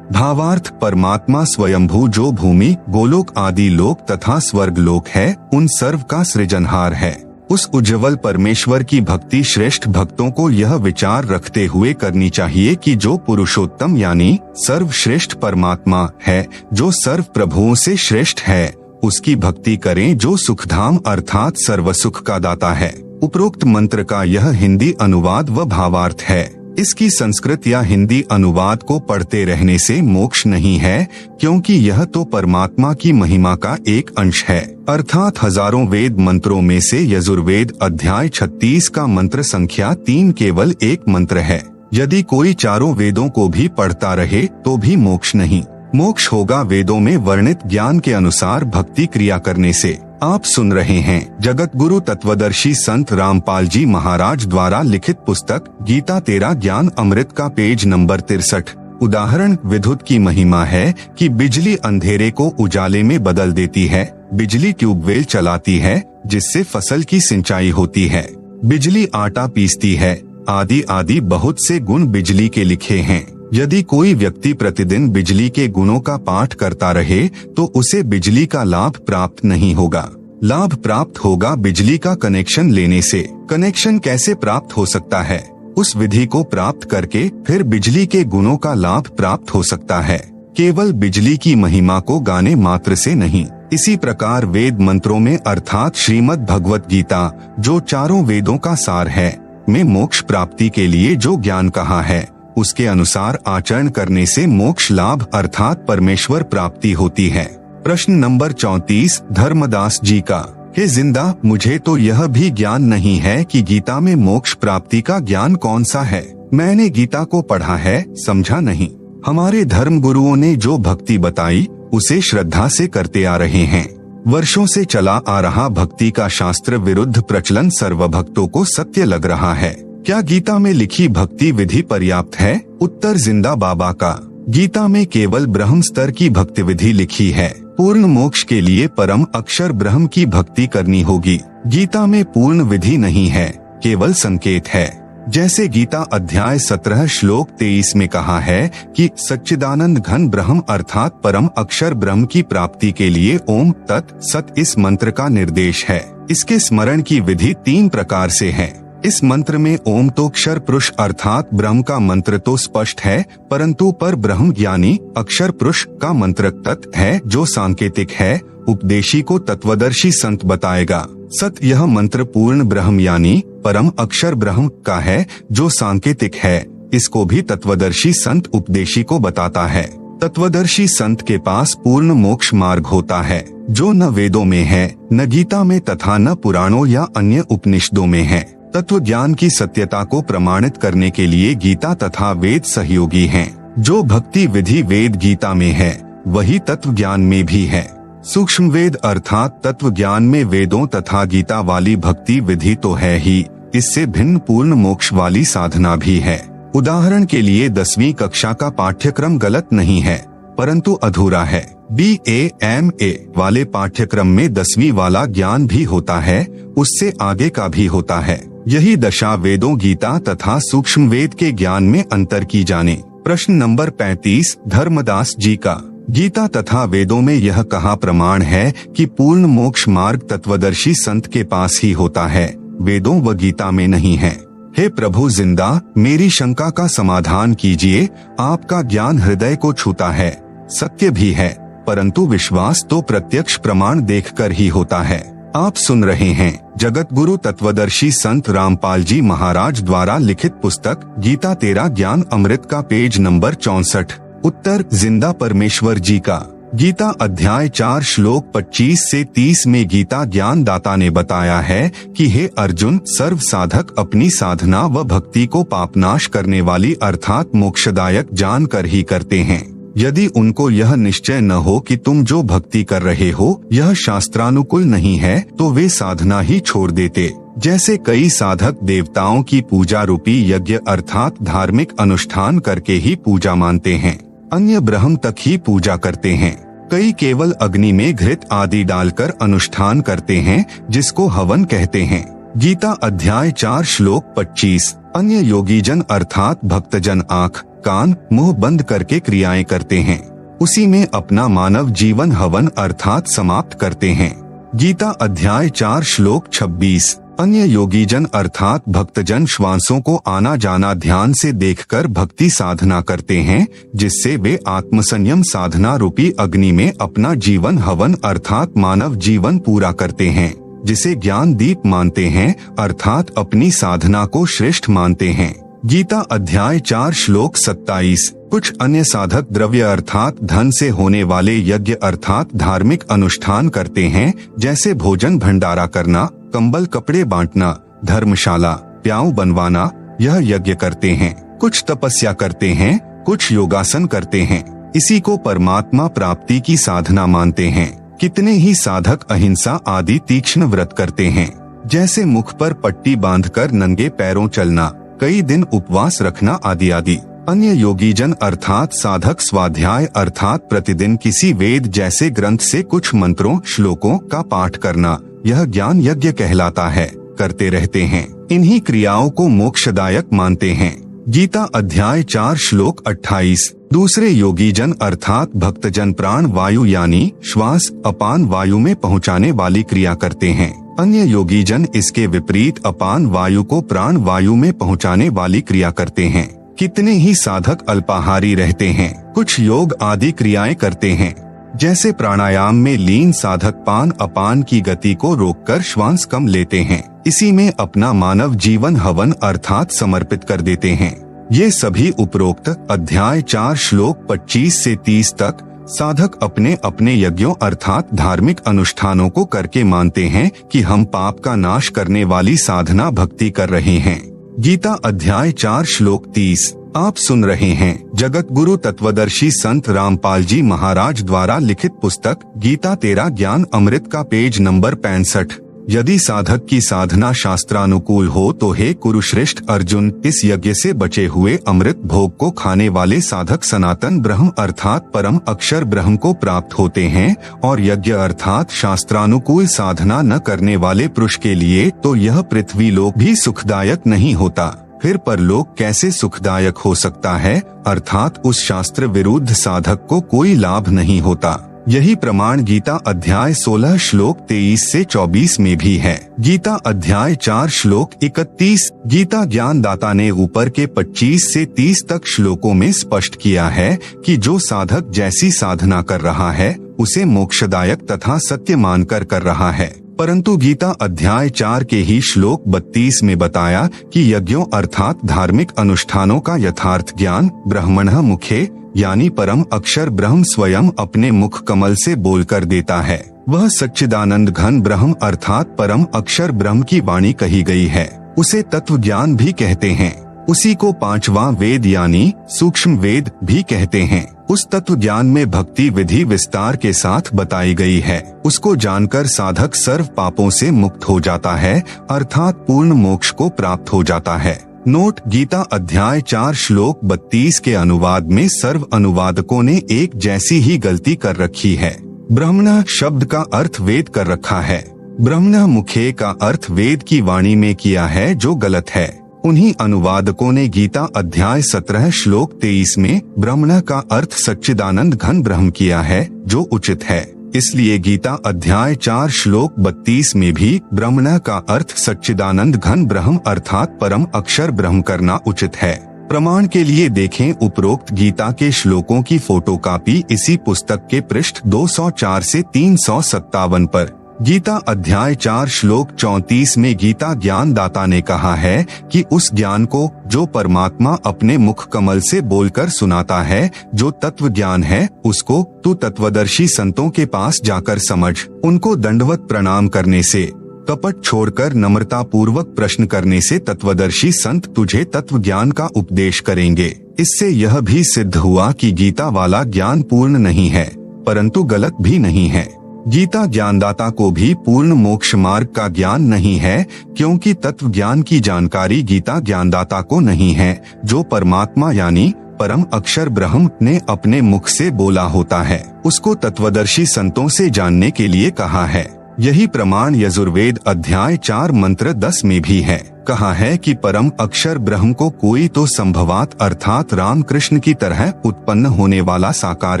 भावार्थ, परमात्मा स्वयंभू जो भूमि, गोलोक आदि लोक तथा स्वर्ग लोक है, उन सर्व का सृजनहार है। उस उज्ज्वल परमेश्वर की भक्ति श्रेष्ठ भक्तों को यह विचार रखते हुए करनी चाहिए कि जो पुरुषोत्तम यानी सर्वश्रेष्ठ परमात्मा है, जो सर्व प्रभुओं से श्रेष्ठ है, उसकी भक्ति करें जो सुखधाम अर्थात सर्व सुख का दाता है। उपरोक्त मंत्र का यह हिंदी अनुवाद व भावार्थ है। इसकी संस्कृत या हिंदी अनुवाद को पढ़ते रहने से मोक्ष नहीं है, क्योंकि यह तो परमात्मा की महिमा का एक अंश है। अर्थात हजारों वेद मंत्रों में से यजुर्वेद अध्याय 36 का मंत्र संख्या 3 केवल एक मंत्र है। यदि कोई चारों वेदों को भी पढ़ता रहे तो भी मोक्ष नहीं। मोक्ष होगा वेदों में वर्णित ज्ञान के अनुसार भक्ति क्रिया करने से। आप सुन रहे हैं जगत गुरु तत्वदर्शी संत रामपाल जी महाराज द्वारा लिखित पुस्तक गीता तेरा ज्ञान अमृत का पेज नंबर 63। उदाहरण, विद्युत की महिमा है कि बिजली अंधेरे को उजाले में बदल देती है, बिजली ट्यूबवेल चलाती है जिससे फसल की सिंचाई होती है, बिजली आटा पीसती है, आदि आदि बहुत से गुण बिजली के लिखे हैं। यदि कोई व्यक्ति प्रतिदिन बिजली के गुणों का पाठ करता रहे तो उसे बिजली का लाभ प्राप्त नहीं होगा। लाभ प्राप्त होगा बिजली का कनेक्शन लेने से। कनेक्शन कैसे प्राप्त हो सकता है? उस विधि को प्राप्त करके फिर बिजली के गुणों का लाभ प्राप्त हो सकता है, केवल बिजली की महिमा को गाने मात्र से नहीं। इसी प्रकार वेद मंत्रों में अर्थात श्रीमद् भगवत गीता, जो चारों वेदों का सार है, में मोक्ष प्राप्ति के लिए जो ज्ञान कहा है, उसके अनुसार आचरण करने से मोक्ष लाभ अर्थात परमेश्वर प्राप्ति होती है। प्रश्न नंबर 34 धर्मदास जी का। हे जिंदा, मुझे तो यह भी ज्ञान नहीं है कि गीता में मोक्ष प्राप्ति का ज्ञान कौन सा है। मैंने गीता को पढ़ा है, समझा नहीं। हमारे धर्म गुरुओं ने जो भक्ति बताई उसे श्रद्धा से करते आ रहे हैं। वर्षों से चला आ रहा भक्ति का शास्त्र विरुद्ध प्रचलन सर्वभक्तों को सत्य लग रहा है। क्या गीता में लिखी भक्ति विधि पर्याप्त है? उत्तर जिंदा बाबा का। गीता में केवल ब्रह्म स्तर की भक्ति विधि लिखी है। पूर्ण मोक्ष के लिए परम अक्षर ब्रह्म की भक्ति करनी होगी। गीता में पूर्ण विधि नहीं है, केवल संकेत है। जैसे गीता अध्याय 17 श्लोक 23 में कहा है कि सच्चिदानंद घन ब्रह्म अर्थात परम अक्षर ब्रह्म की प्राप्ति के लिए ओम तत् सत इस मंत्र का निर्देश है। इसके स्मरण की विधि 3 प्रकार से है। इस मंत्र में ओम तो अक्षर पुरुष अर्थात ब्रह्म का मंत्र तो स्पष्ट है, परंतु पर ब्रह्म ज्ञानी अक्षर पुरुष का मंत्र तत् है जो सांकेतिक है। उपदेशी को तत्वदर्शी संत बताएगा। सत यह मंत्र पूर्ण ब्रह्म यानी परम अक्षर ब्रह्म का है जो सांकेतिक है। इसको भी तत्वदर्शी संत उपदेशी को बताता है। तत्वदर्शी संत के पास पूर्ण मोक्ष मार्ग होता है, जो न वेदों में है, न गीता में तथा न पुराणों या अन्य उपनिषदों में है। तत्व ज्ञान की सत्यता को प्रमाणित करने के लिए गीता तथा वेद सहयोगी हैं। जो भक्ति विधि वेद गीता में है, वही तत्व ज्ञान में भी है। सूक्ष्म वेद अर्थात तत्व ज्ञान में वेदों तथा गीता वाली भक्ति विधि तो है ही, इससे भिन्न पूर्ण मोक्ष वाली साधना भी है। उदाहरण के लिए 10वीं कक्षा का पाठ्यक्रम गलत नहीं है, परंतु अधूरा है। BA-MA वाले पाठ्यक्रम में 10वीं वाला ज्ञान भी होता है, उससे आगे का भी होता है। यही दशा वेदों गीता तथा सूक्ष्म वेद के ज्ञान में अंतर की जाने। प्रश्न नंबर 35 धर्मदास जी का। गीता तथा वेदों में यह कहा प्रमाण है कि पूर्ण मोक्ष मार्ग तत्वदर्शी संत के पास ही होता है, वेदों व गीता में नहीं है। हे प्रभु जिंदा, मेरी शंका का समाधान कीजिए। आपका ज्ञान हृदय को छूता है, सत्य भी है, परंतु विश्वास तो प्रत्यक्ष प्रमाण देखकर ही होता है। आप सुन रहे हैं जगत गुरु तत्वदर्शी संत रामपाल जी महाराज द्वारा लिखित पुस्तक गीता तेरा ज्ञान अमृत का पेज नंबर 64। उत्तर जिंदा परमेश्वर जी का। गीता अध्याय 4 श्लोक 25 से 30 में गीता ज्ञान दाता ने बताया है कि हे अर्जुन, सर्व साधक अपनी साधना व भक्ति को पापनाश करने वाली अर्थात मोक्षदायक जानकर ही करते हैं। यदि उनको यह निश्चय न हो कि तुम जो भक्ति कर रहे हो यह शास्त्रानुकूल नहीं है, तो वे साधना ही छोड़ देते। जैसे कई साधक देवताओं की पूजा रूपी यज्ञ अर्थात धार्मिक अनुष्ठान करके ही पूजा मानते हैं, अन्य ब्रह्म तक ही पूजा करते हैं। कई केवल अग्नि में घृत आदि डालकर अनुष्ठान करते हैं, जिसको हवन कहते हैं। गीता अध्याय 4 श्लोक 25। अन्य योगीजन अर्थात भक्तजन आँख कान मुंह बंद करके क्रियाएं करते हैं, उसी में अपना मानव जीवन हवन अर्थात समाप्त करते हैं। गीता अध्याय 4 श्लोक 26। अन्य योगीजन अर्थात भक्तजन श्वासों को आना जाना ध्यान से देखकर भक्ति साधना करते हैं, जिससे वे आत्मसंयम साधना रूपी अग्नि में अपना जीवन हवन अर्थात मानव जीवन पूरा करते हैं, जिसे ज्ञान दीप मानते हैं अर्थात अपनी साधना को श्रेष्ठ मानते हैं। गीता अध्याय 4 श्लोक 27। कुछ अन्य साधक द्रव्य अर्थात धन से होने वाले यज्ञ अर्थात धार्मिक अनुष्ठान करते हैं, जैसे भोजन भंडारा करना, कंबल कपड़े बांटना, धर्मशाला प्याऊ बनवाना, यह यज्ञ करते हैं। कुछ तपस्या करते हैं, कुछ योगासन करते हैं, इसी को परमात्मा प्राप्ति की साधना मानते हैं। कितने ही साधक अहिंसा आदि तीक्ष्ण व्रत करते हैं, जैसे मुख पर पट्टी बांधकर नंगे पैरों चलना, कई दिन उपवास रखना आदि आदि। अन्य योगीजन अर्थात साधक स्वाध्याय अर्थात प्रतिदिन किसी वेद जैसे ग्रंथ से कुछ मंत्रों श्लोकों का पाठ करना, यह ज्ञान यज्ञ कहलाता है, करते रहते हैं। इन्हीं क्रियाओं को मोक्षदायक मानते हैं। गीता अध्याय 4 श्लोक 28। दूसरे योगी जन अर्थात भक्तजन प्राण वायु यानी श्वास अपान वायु में पहुंचाने वाली क्रिया करते हैं। अन्य योगी जन इसके विपरीत अपान वायु को प्राण वायु में पहुंचाने वाली क्रिया करते हैं। कितने ही साधक अल्पाहारी रहते हैं, कुछ योग आदि क्रियाएं करते हैं। जैसे प्राणायाम में लीन साधक पान अपान की गति को रोककर श्वास कम लेते हैं, इसी में अपना मानव जीवन हवन अर्थात समर्पित कर देते हैं। ये सभी उपरोक्त अध्याय 4 श्लोक 25 से 30 तक साधक अपने अपने यज्ञों अर्थात धार्मिक अनुष्ठानों को करके मानते हैं कि हम पाप का नाश करने वाली साधना भक्ति कर रहे हैं। गीता अध्याय 4 श्लोक 30। आप सुन रहे हैं जगत गुरु तत्वदर्शी संत रामपाल जी महाराज द्वारा लिखित पुस्तक गीता तेरा ज्ञान अमृत का पेज नंबर 65। यदि साधक की साधना शास्त्रानुकूल हो तो हे कुरुश्रेष्ठ अर्जुन, इस यज्ञ से बचे हुए अमृत भोग को खाने वाले साधक सनातन ब्रह्म अर्थात परम अक्षर ब्रह्म को प्राप्त होते हैं। और यज्ञ अर्थात शास्त्रानुकूल साधना न करने वाले पुरुष के लिए तो यह पृथ्वी लोक भी सुखदायक नहीं होता। फिर परलोक कैसे सुखदायक हो सकता है, अर्थात उस शास्त्र विरुद्ध साधक को कोई लाभ नहीं होता। यही प्रमाण गीता अध्याय 16 श्लोक 23 से 24 में भी है। गीता अध्याय 4 श्लोक 31। गीता ज्ञान दाता ने ऊपर के 25 से 30 तक श्लोकों में स्पष्ट किया है कि जो साधक जैसी साधना कर रहा है उसे मोक्षदायक तथा सत्य मानकर कर रहा है। परंतु गीता अध्याय 4 के ही श्लोक 32 में बताया कि यज्ञों अर्थात धार्मिक अनुष्ठानों का यथार्थ ज्ञान ब्रह्मणः मुखे यानी परम अक्षर ब्रह्म स्वयं अपने मुख कमल से बोलकर देता है। वह सच्चिदानंद घन ब्रह्म अर्थात परम अक्षर ब्रह्म की वाणी कही गई है। उसे तत्व ज्ञान भी कहते हैं। उसी को 5वां वेद यानी सूक्ष्म वेद भी कहते हैं। उस तत्व ज्ञान में भक्ति विधि विस्तार के साथ बताई गई है। उसको जानकर साधक सर्व पापों से मुक्त हो जाता है अर्थात पूर्ण मोक्ष को प्राप्त हो जाता है। नोट: गीता अध्याय 4 श्लोक 32 के अनुवाद में सर्व अनुवादकों ने एक जैसी ही गलती कर रखी है। ब्रह्मणः शब्द का अर्थ वेद कर रखा है। ब्रह्मणः मुखे का अर्थ वेद की वाणी में किया है, जो गलत है। उन्हीं अनुवादकों ने गीता अध्याय 17 श्लोक 23 में ब्रह्मणः का अर्थ सच्चिदानंद घन ब्रह्म किया है, जो उचित है। इसलिए गीता अध्याय 4 श्लोक 32 में भी ब्रह्मणः का अर्थ सच्चिदानंद घन ब्रह्म अर्थात परम अक्षर ब्रह्म करना उचित है। प्रमाण के लिए देखें उपरोक्त गीता के श्लोकों की फोटोकॉपी इसी पुस्तक के पृष्ठ 204 से 357 पर। गीता अध्याय 4 श्लोक 34 में गीता ज्ञान दाता ने कहा है कि उस ज्ञान को जो परमात्मा अपने मुख कमल से बोलकर सुनाता है, जो तत्व ज्ञान है, उसको तू तत्वदर्शी संतों के पास जाकर समझ। उनको दंडवत प्रणाम करने से, कपट छोड़कर नम्रता पूर्वक प्रश्न करने से तत्वदर्शी संत तुझे तत्व ज्ञान का उपदेश करेंगे। इससे यह भी सिद्ध हुआ कि गीता वाला ज्ञान पूर्ण नहीं है, परंतु गलत भी नहीं है। गीता ज्ञानदाता को भी पूर्ण मोक्ष मार्ग का ज्ञान नहीं है, क्योंकि तत्व ज्ञान की जानकारी गीता ज्ञानदाता को नहीं है, जो परमात्मा यानी परम अक्षर ब्रह्म ने अपने मुख से बोला होता है। उसको तत्वदर्शी संतों से जानने के लिए कहा है। यही प्रमाण यजुर्वेद अध्याय 4 मंत्र 10 में भी है। कहा है कि परम अक्षर ब्रह्म को कोई तो संभवात अर्थात राम कृष्ण की तरह उत्पन्न होने वाला साकार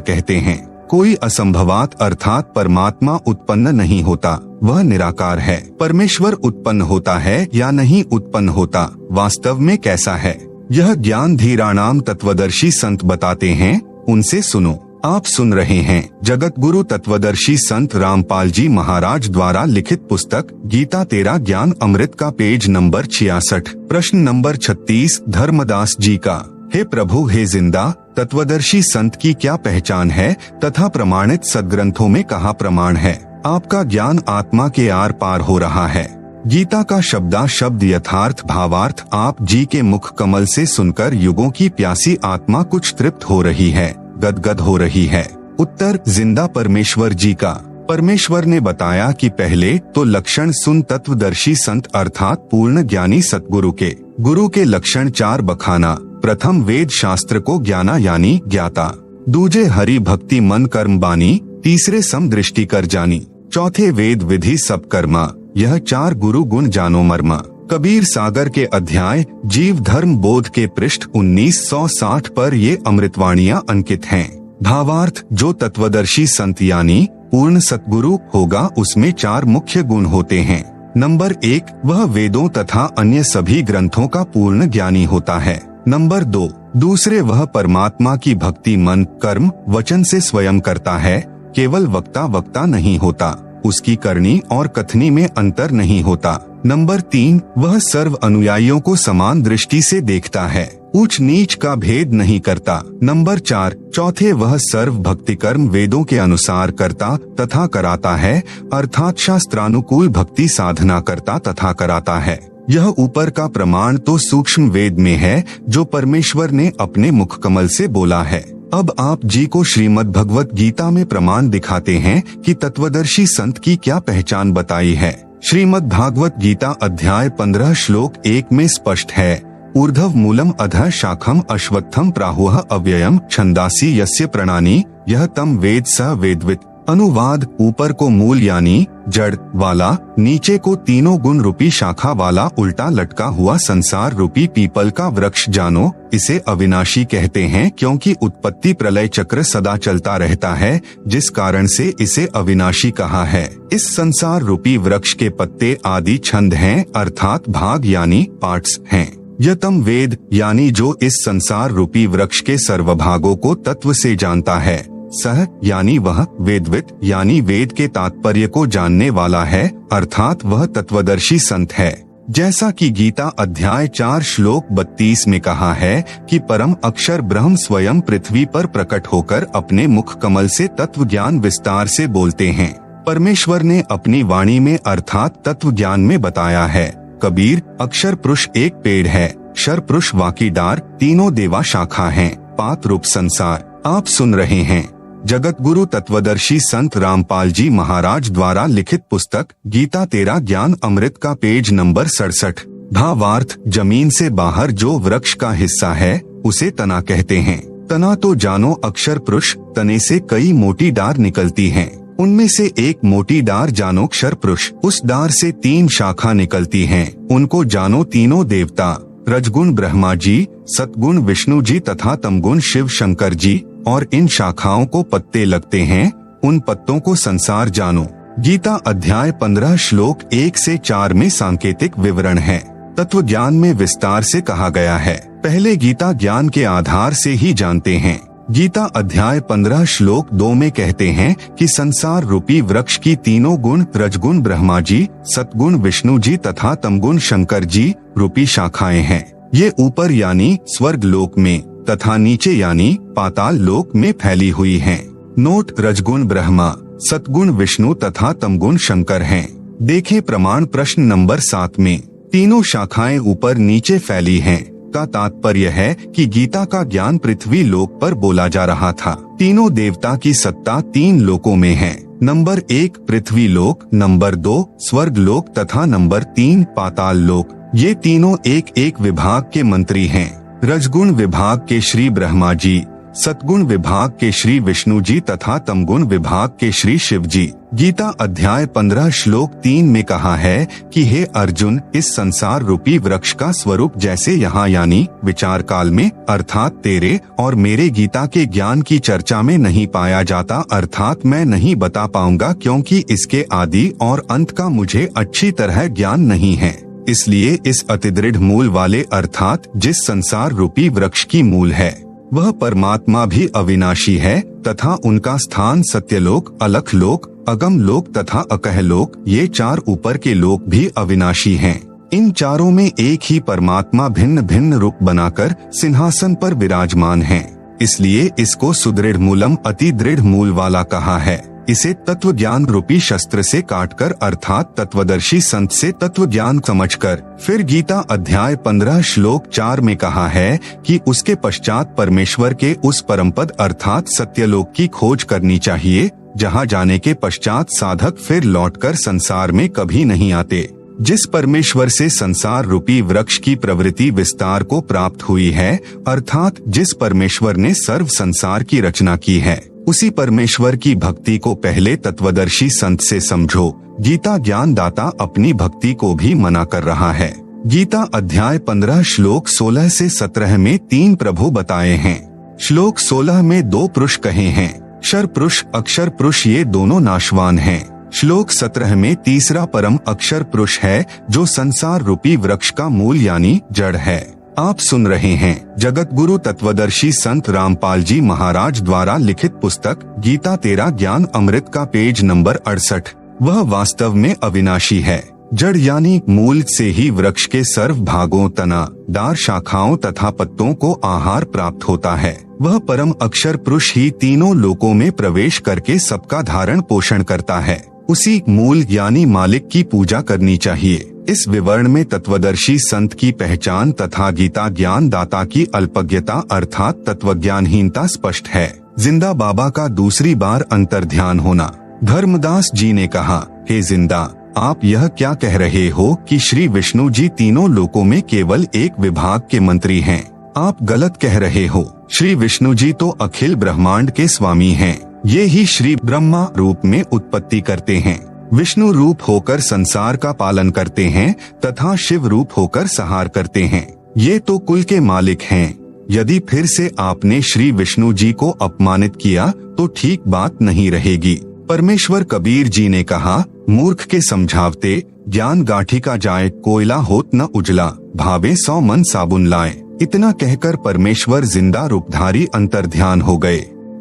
कहते हैं, कोई असंभवात अर्थात परमात्मा उत्पन्न नहीं होता, वह निराकार है। परमेश्वर उत्पन्न होता है या नहीं उत्पन्न होता, वास्तव में कैसा है, यह ज्ञान धीराणाम तत्वदर्शी संत बताते हैं, उनसे सुनो। आप सुन रहे हैं जगत गुरु तत्वदर्शी संत रामपाल जी महाराज द्वारा लिखित पुस्तक गीता तेरा ज्ञान अमृत का पेज नंबर 66, प्रश्न नंबर 36 धर्मदास जी का। हे प्रभु, हे जिंदा तत्वदर्शी संत की क्या पहचान है तथा प्रमाणित सदग्रंथों में कहा प्रमाण है? आपका ज्ञान आत्मा के आर पार हो रहा है। गीता का शब्दा शब्द यथार्थ भावार्थ आप जी के मुख कमल से सुनकर युगों की प्यासी आत्मा कुछ तृप्त हो रही है, गदगद हो रही है। उत्तर: जिंदा परमेश्वर जी का। परमेश्वर ने बताया कि पहले तो लक्षण सुन तत्वदर्शी संत अर्थात पूर्ण ज्ञानी सतगुरु के। गुरु के लक्षण 4 बखाना। प्रथम वेद शास्त्र को ज्ञाना यानी ज्ञाता, दूजे हरि भक्ति मन कर्म बानी, तीसरे सम दृष्टि कर जानी, चौथे वेद विधि सब कर्मा, यह 4 गुरु गुण जानो मर्मा। कबीर सागर के अध्याय जीव धर्म बोध के पृष्ठ 1960 पर ये अमृतवाणियां अंकित हैं। भावार्थ, जो तत्वदर्शी संत यानी पूर्ण सतगुरु होगा उसमें 4 मुख्य गुण होते हैं। नंबर 1, वह वेदों तथा अन्य सभी ग्रंथों का पूर्ण ज्ञानी होता है। नंबर 2, दूसरे वह परमात्मा की भक्ति मन कर्म वचन से स्वयं करता है, केवल वक्ता नहीं होता, उसकी करनी और कथनी में अंतर नहीं होता। नंबर 3, वह सर्व अनुयायियों को समान दृष्टि से देखता है, ऊंच नीच का भेद नहीं करता। नंबर 4, चौथे वह सर्व भक्ति कर्म वेदों के अनुसार करता तथा कराता है, अर्थात शास्त्रानुकूल भक्ति साधना करता तथा कराता है। यह ऊपर का प्रमाण तो सूक्ष्म वेद में है जो परमेश्वर ने अपने मुख कमल से बोला है। अब आप जी को श्रीमद् भगवत गीता में प्रमाण दिखाते हैं कि तत्वदर्शी संत की क्या पहचान बताई है। श्रीमद् भागवत गीता अध्याय 15 श्लोक 1 में स्पष्ट है, ऊर्ध्व मूलम अधः शाखम अश्वत्थम प्राहुः अव्ययम छंदासी यस्य प्रणानी यह तम वेद स वेदवित्। अनुवाद, ऊपर को मूल यानी जड़ वाला, नीचे को तीनों गुण रूपी शाखा वाला उल्टा लटका हुआ संसार रूपी पीपल का वृक्ष जानो। इसे अविनाशी कहते हैं क्योंकि उत्पत्ति प्रलय चक्र सदा चलता रहता है, जिस कारण से इसे अविनाशी कहा है। इस संसार रूपी वृक्ष के पत्ते आदि छंद हैं, अर्थात भाग यानी पार्ट्स हैं। यतम वेद यानी जो इस संसार रूपी वृक्ष के सर्वभागों को तत्व से जानता है। सह यानी वह, वेदवित यानी वेद के तात्पर्य को जानने वाला है, अर्थात वह तत्वदर्शी संत है। जैसा कि गीता अध्याय 4 श्लोक 32 में कहा है कि परम अक्षर ब्रह्म स्वयं पृथ्वी पर प्रकट होकर अपने मुख कमल से तत्व ज्ञान विस्तार से बोलते हैं। परमेश्वर ने अपनी वाणी में अर्थात तत्व ज्ञान में बताया है। कबीर, अक्षर पुरुष एक पेड़ है, शर पुरुष वाकी डार, तीनों देवा शाखा हैं, पात रूप संसार। आप सुन रहे हैं जगत गुरु तत्वदर्शी संत रामपाल जी महाराज द्वारा लिखित पुस्तक गीता तेरा ज्ञान अमृत का पेज नंबर 67। भावार्थ, जमीन से बाहर जो वृक्ष का हिस्सा है उसे तना कहते हैं। तना तो जानो अक्षर पुरुष, तने से कई मोटी डार निकलती हैं। उनमें से एक मोटी डार जानो क्षर पुरुष, उस डार से 3 शाखा निकलती हैं, उनको जानो तीनों देवता, रजगुण ब्रह्मा जी, सतगुण विष्णु जी तथा तमगुण शिव शंकर जी, और इन शाखाओं को पत्ते लगते हैं, उन पत्तों को संसार जानो। गीता अध्याय 15 श्लोक 1 से 4 में सांकेतिक विवरण है। तत्व ज्ञान में विस्तार से कहा गया है। पहले गीता ज्ञान के आधार से ही जानते हैं। गीता अध्याय 15 श्लोक 2 में कहते हैं कि संसार रूपी वृक्ष की तीनों गुण रजगुण ब्रह्मा जी, सतगुण विष्णु जी तथा तमगुण शंकर जी रूपी शाखाएं हैं। ये ऊपर यानी स्वर्ग लोक में तथा नीचे यानी पाताल लोक में फैली हुई हैं। नोट, रजगुण ब्रह्मा, सतगुण विष्णु तथा तमगुण शंकर हैं। देखें प्रमाण प्रश्न नंबर 7 में। तीनों शाखाएं ऊपर नीचे फैली हैं का तात्पर्य है कि गीता का ज्ञान पृथ्वी लोक पर बोला जा रहा था। तीनों देवता की सत्ता 3 लोकों में है। नंबर 1 पृथ्वी लोक, नंबर 2 स्वर्ग लोक तथा नंबर 3 पाताल लोक। ये तीनों एक एक विभाग के मंत्री हैं। रजगुण विभाग के श्री ब्रह्मा जी, सतगुण विभाग के श्री विष्णु जी तथा तमगुण विभाग के श्री शिव जी। गीता अध्याय 15 श्लोक 3 में कहा है कि हे अर्जुन, इस संसार रूपी वृक्ष का स्वरूप जैसे यहाँ यानी विचार काल में अर्थात तेरे और मेरे गीता के ज्ञान की चर्चा में नहीं पाया जाता, अर्थात मैं नहीं बता पाऊंगा क्योंकि इसके आदि और अंत का मुझे अच्छी तरह ज्ञान नहीं है। इसलिए इस अतिदृढ़ मूल वाले अर्थात जिस संसार रूपी वृक्ष की मूल है वह परमात्मा भी अविनाशी है तथा उनका स्थान सत्यलोक, अलख लोक, अगम लोक तथा अकह लोक, ये 4 ऊपर के लोक भी अविनाशी हैं। इन चारों में एक ही परमात्मा भिन्न भिन्न रूप बनाकर सिंहासन पर विराजमान है। इसलिए इसको सुदृढ़ मूलम, अति दृढ़ मूल वाला कहा है। इसे तत्व ज्ञान रूपी शस्त्र से काटकर अर्थात तत्वदर्शी संत से तत्व ज्ञान समझकर फिर गीता अध्याय 15 श्लोक 4 में कहा है कि उसके पश्चात परमेश्वर के उस परमपद अर्थात सत्यलोक की खोज करनी चाहिए, जहां जाने के पश्चात साधक फिर लौटकर संसार में कभी नहीं आते। जिस परमेश्वर से संसार रूपी वृक्ष की प्रवृत्ति विस्तार को प्राप्त हुई है, अर्थात जिस परमेश्वर ने सर्व संसार की रचना की है, उसी परमेश्वर की भक्ति को पहले तत्वदर्शी संत से समझो। गीता ज्ञान दाता अपनी भक्ति को भी मना कर रहा है। गीता अध्याय 15 श्लोक 16 से 17 में 3 प्रभु बताए हैं। श्लोक 16 में 2 पुरुष कहे हैं, क्षर पुरुष अक्षर पुरुष, ये दोनों नाशवान हैं। श्लोक 17 में तीसरा परम अक्षर पुरुष है जो संसार रूपी वृक्ष का मूल यानी जड़ है। आप सुन रहे हैं जगत गुरु तत्वदर्शी संत रामपाल जी महाराज द्वारा लिखित पुस्तक गीता तेरा ज्ञान अमृत का पेज नंबर 68। वह वास्तव में अविनाशी है। जड़ यानी मूल से ही वृक्ष के सर्व भागों, तना, डार, शाखाओं तथा पत्तों को आहार प्राप्त होता है। वह परम अक्षर पुरुष ही तीनों लोकों में प्रवेश करके सबका धारण पोषण करता है। उसी मूल यानी मालिक की पूजा करनी चाहिए। इस विवरण में तत्वदर्शी संत की पहचान तथा गीता ज्ञान दाता की अल्पज्ञता अर्थात तत्वज्ञानहीनता स्पष्ट है। जिंदा बाबा का दूसरी बार अंतर्ध्यान होना। धर्मदास जी ने कहा, हे जिंदा, आप यह क्या कह रहे हो कि श्री विष्णु जी तीनों लोकों में केवल एक विभाग के मंत्री हैं? आप गलत कह रहे हो। श्री विष्णु जी तो अखिल ब्रह्मांड के स्वामी हैं। ये ही श्री ब्रह्मा रूप में उत्पत्ति करते हैं, विष्णु रूप होकर संसार का पालन करते हैं तथा शिव रूप होकर संहार करते हैं। ये तो कुल के मालिक हैं। यदि फिर से आपने श्री विष्णु जी को अपमानित किया तो ठीक बात नहीं रहेगी। परमेश्वर कबीर जी ने कहा, मूर्ख के समझावते ज्ञान गाठी का जाए, कोयला होत न उजला, भावे 100 मन साबुन लाए। इतना कहकर परमेश्वर जिंदा रूपधारी अंतर्ध्यान हो गए।